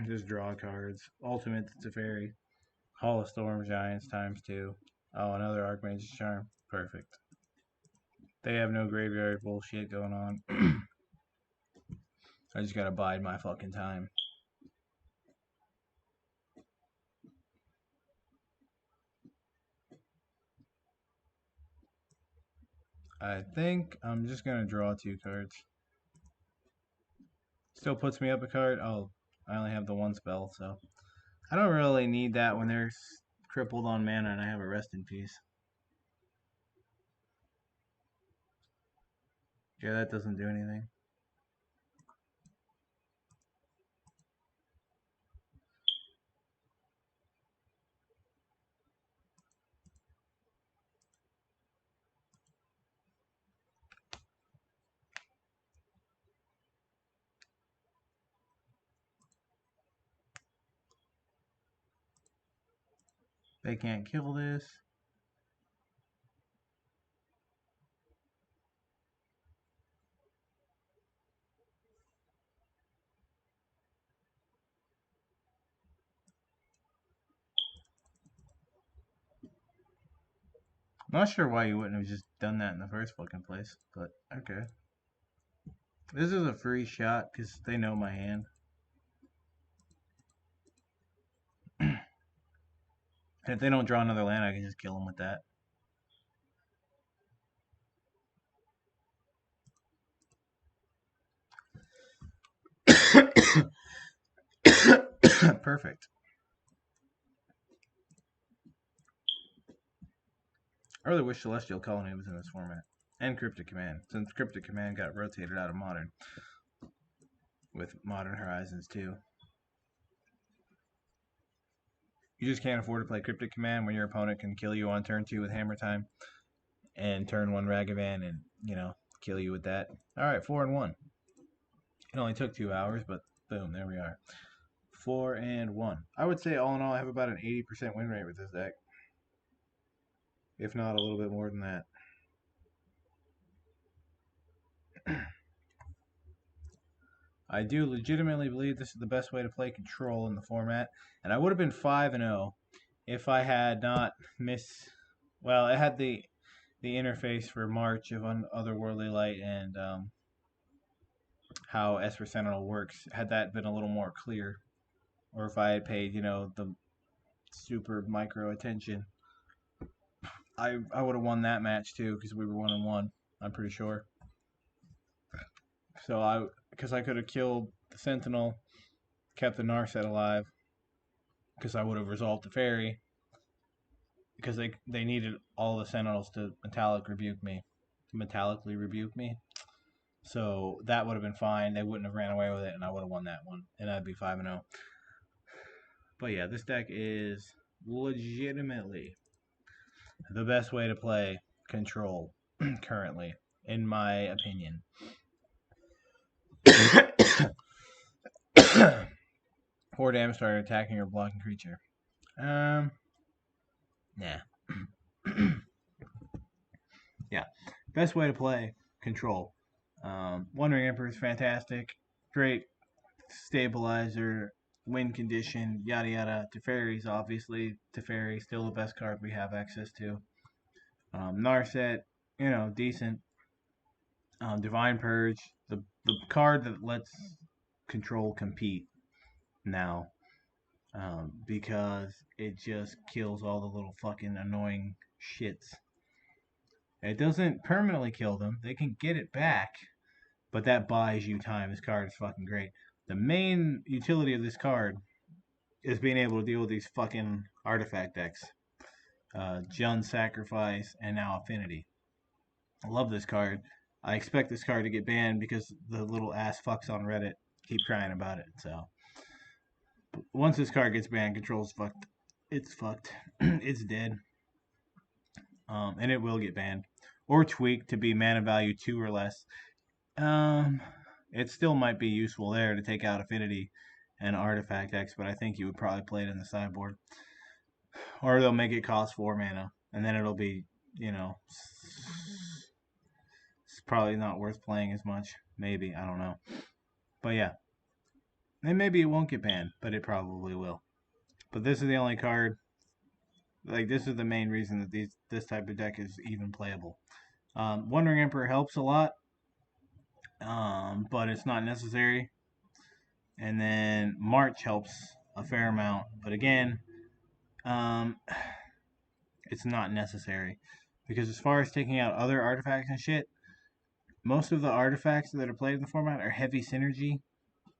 Just draw cards. Ultimate Teferi. Hall of Storm Giants ×2. Oh, another Archmage's Charm. Perfect. They have no graveyard bullshit going on. I just gotta bide my fucking time. I think I'm just gonna draw 2 cards. Still puts me up a card. Oh, I only have the 1 spell, so I don't really need that when they're crippled on mana and I have a Rest in Peace. Yeah, that doesn't do anything. They can't kill this. I'm not sure why you wouldn't have just done that in the first fucking place, but okay. This is a free shot because they know my hand. And if they don't draw another land, I can just kill them with that. Perfect. I really wish Celestial Colony was in this format. And Cryptic Command, since Cryptic Command got rotated out of Modern. With Modern Horizons too. You just can't afford to play Cryptic Command when your opponent can kill you on turn 2 with Hammer Time. And turn 1 Ragavan and, kill you with that. Alright, 4-1. It only took 2 hours, but boom, there we are. 4-1. I would say all in all I have about an 80% win rate with this deck. If not a little bit more than that. I do legitimately believe this is the best way to play Control in the format. And I would have been 5-0 if I had not missed... Well, I had the interface for March of Otherworldly Light and how Esper Sentinel works. Had that been a little more clear. Or if I had paid, the super micro attention, I would have won that match too because we were 1-1. I'm pretty sure. So because I could have killed the Sentinel, kept the Narset alive, because I would have resolved the Fairy, because they needed all the Sentinels to metallically rebuke me. So that would have been fine. They wouldn't have ran away with it, and I would have won that one, and I'd be 5-0. But yeah, this deck is legitimately the best way to play Control currently, in my opinion. 4 damage starter attacking or blocking creature. Nah. Yeah. Best way to play Control. Wandering Emperor is fantastic. Great stabilizer, win condition, yada yada. Teferi's obviously. Teferi still the best card we have access to. Narset, decent. Divine Purge, the card that lets Control compete now. because it just kills all the little fucking annoying shits. It doesn't permanently kill them. They can get it back, but that buys you time. This card is fucking great. The main utility of this card is being able to deal with these fucking artifact decks. Jund Sacrifice, and now Affinity. I love this card. I expect this card to get banned because the little ass fucks on Reddit keep crying about it. So once this card gets banned, Control's fucked. It's fucked. It's dead. And it will get banned or tweaked to be mana value 2 or less. It still might be useful there to take out Affinity and Artifact X, but I think you would probably play it in the sideboard. Or they'll make it cost 4 mana, and then it'll be, it's probably not worth playing as much. Maybe, I don't know. But yeah. And maybe it won't get banned, but it probably will. But this is the only card, like this is the main reason that this type of deck is even playable. Wandering Emperor helps a lot, but it's not necessary. And then March helps a fair amount, but again, it's not necessary. Because as far as taking out other artifacts and shit, most of the artifacts that are played in the format are heavy synergy,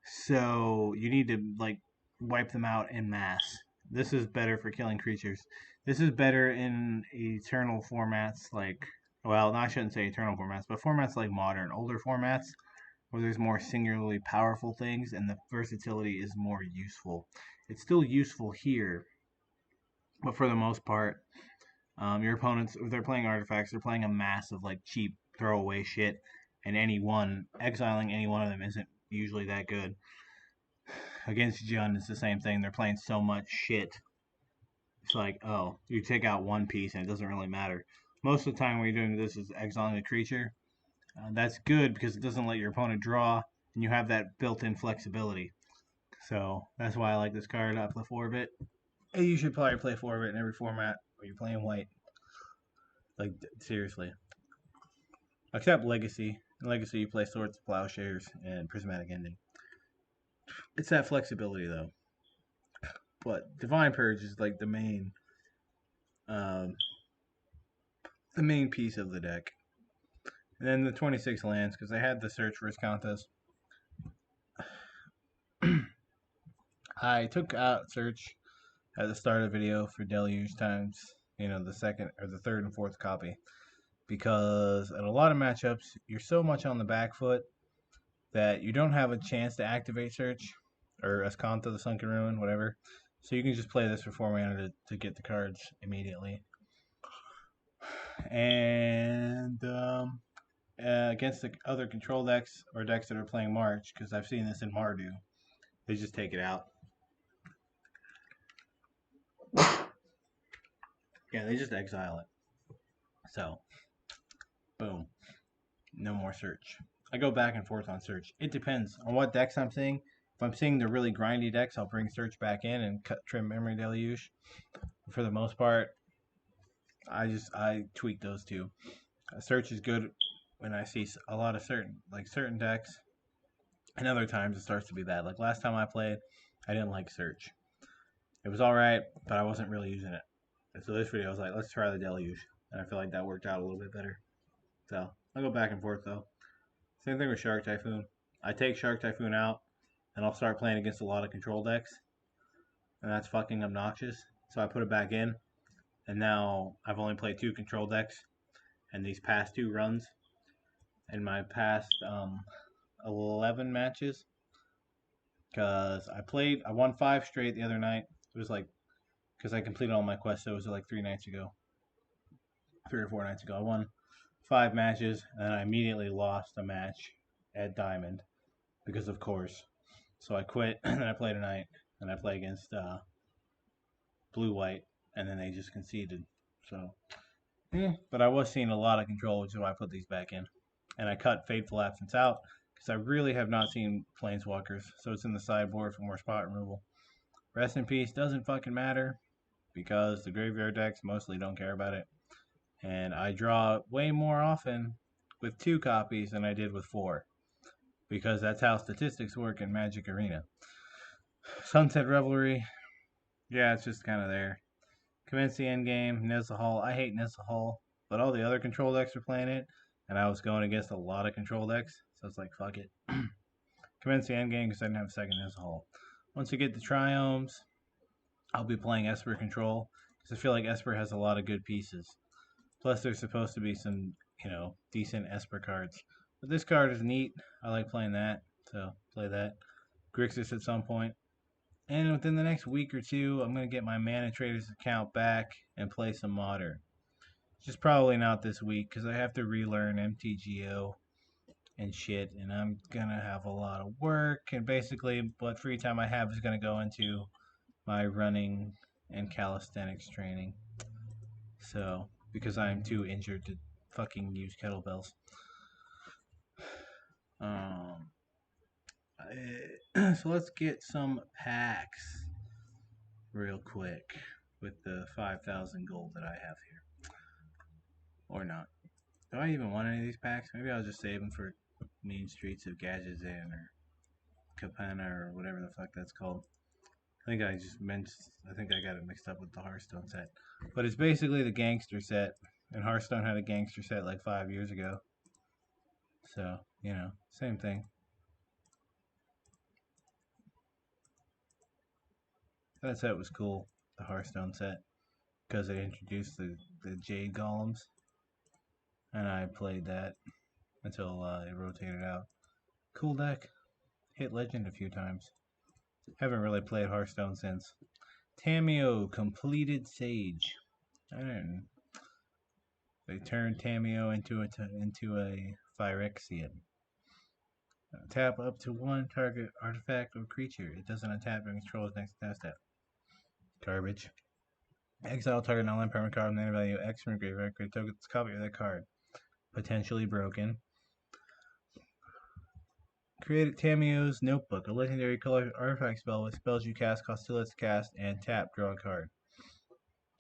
so you need to like wipe them out en masse. This is better for killing creatures. This is better in eternal formats like, well, I shouldn't say eternal formats, but formats like modern, older formats where there's more singularly powerful things and the versatility is more useful. It's still useful here, but for the most part, your opponents, if they're playing artifacts, they're playing a mass of like cheap throwaway shit, and exiling any one of them isn't usually that good. Against Jund, it's the same thing. They're playing so much shit. It's like, oh, you take out one piece and it doesn't really matter. Most of the time when you're doing this is exiling a creature. That's good because it doesn't let your opponent draw, and you have that built-in flexibility. So that's why I like this card. I play 4-bit. You should probably play 4-bit in every format where you're playing white. Like, seriously. Except Legacy. In Legacy, you play Swords of Plowshares and Prismatic Ending. It's that flexibility, though. But Divine Purge is like the main piece of the deck. And then the 26 lands, because I had the Search Risk contest. I took out Search at the start of the video for Deluge times, the second or the third and fourth copy. Because in a lot of matchups, you're so much on the back foot that you don't have a chance to activate Search or Azcanta, the Sunken Ruin, whatever. So you can just play this for 4 mana to get the cards immediately. And against the other control decks or decks that are playing March, because I've seen this in Mardu, they just take it out. Yeah, they just exile it. So, boom. No more Search. I go back and forth on Search. It depends on what decks I'm seeing. If I'm seeing the really grindy decks, I'll bring Search back in and trim Memory Deluge. For the most part, I tweak those two. Search is good when I see a lot of certain decks, and other times it starts to be bad. Like last time I played, I didn't like Search. It was alright, but I wasn't really using it. And so this video I was like, let's try the Deluge, and I feel like that worked out a little bit better. So I'll go back and forth though. Same thing with Shark Typhoon. I take Shark Typhoon out, and I'll start playing against a lot of control decks, and that's fucking obnoxious. So I put it back in, and now I've only played 2 control decks, and these past 2 runs, in my past 11 matches, because I won 5 straight the other night. It was like, because I completed all my quests, so it was like 3 or 4 nights ago. I won 5 matches, and I immediately lost a match at Diamond, because of course. So I quit, and then I played tonight, and I play against Blue-White, and then they just conceded. So, yeah. But I was seeing a lot of control, which is why I put these back in. And I cut Fateful Absence out, because I really have not seen Planeswalkers, so it's in the sideboard for more spot removal. Rest in Peace doesn't fucking matter, because the graveyard decks mostly don't care about it. And I draw way more often with 2 copies than I did with 4, because that's how statistics work in Magic Arena. Sunset Revelry Yeah, it's just kind of there. Commence the end game. Nissa Hall. I hate Nissa Hall, but all the other control decks were playing it, and I was going against a lot of control decks, so it's like fuck it. Commence the end game because I didn't have a second Nissa Hall. Once you get the triomes, I'll be playing Esper Control because I feel like Esper has a lot of good pieces. Plus, there's supposed to be some, decent Esper cards. But this card is neat. I like playing that, so play that. Grixis at some point. And within the next week or two, I'm going to get my Mana Traders account back and play some Modern. Just probably not this week because I have to relearn MTGO and shit, and I'm going to have a lot of work. And basically, what free time I have is going to go into my running and calisthenics training. So, because I'm too injured to fucking use kettlebells. Um, so let's get some packs real quick with the 5,000 gold that I have here. Or not. Do I even want any of these packs? Maybe I'll just save them for Mean Streets of Gadgetzan or Capenna or whatever the fuck that's called. I think I got it mixed up with the Hearthstone set. But it's basically the gangster set. And Hearthstone had a gangster set like 5 years ago. So, same thing. That set was cool, the Hearthstone set, because it introduced the Jade Golems. And I played that until it rotated out. Cool deck. Hit Legend a few times. Haven't really played Hearthstone since. Tamiyo, Completed Sage. I don't know. They turned Tamiyo into a Phyrexian. Tap up to one target artifact or creature. It doesn't attack or control its next step. Garbage. Exile target non-land permanent card with mana value X from graveyard. Create tokens copy of that card. Potentially broken. Create Tamiyo's Notebook, a legendary color artifact spell with spells you cast cost 2 less to cast and tap, draw a card.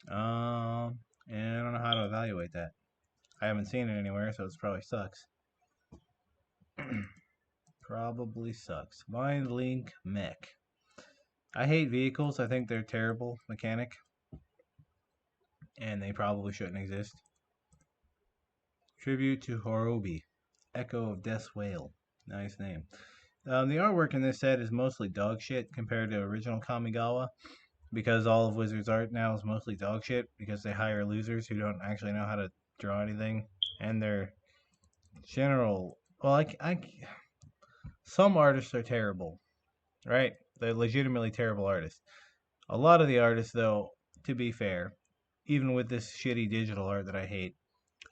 And I don't know how to evaluate that. I haven't seen it anywhere, so it probably sucks. Probably sucks. Mind Link Mech. I hate vehicles. I think they're terrible mechanic. And they probably shouldn't exist. Tribute to Horobi. Echo of Death's Whale. Nice name. The artwork in this set is mostly dog shit compared to original Kamigawa. Because all of Wizards' art now is mostly dog shit. Because they hire losers who don't actually know how to draw anything. And their general... Well, some artists are terrible. Right? They're legitimately terrible artists. A lot of the artists, though, to be fair, even with this shitty digital art that I hate,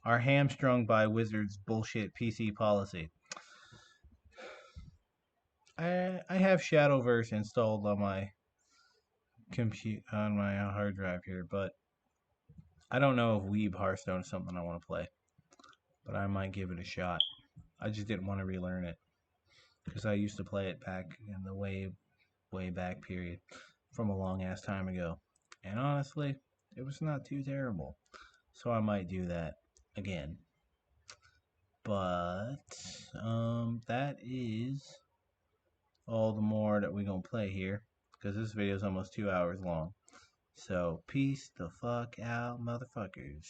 are hamstrung by Wizards' bullshit PC policy. I have Shadowverse installed on my hard drive here, but I don't know if Weeb Hearthstone is something I want to play. But I might give it a shot. I just didn't want to relearn it because I used to play it back in the way back period from a long ass time ago. And honestly, it was not too terrible. So I might do that again. But that is all the more that we're gonna play here because this video is almost 2 hours long. So peace the fuck out, motherfuckers.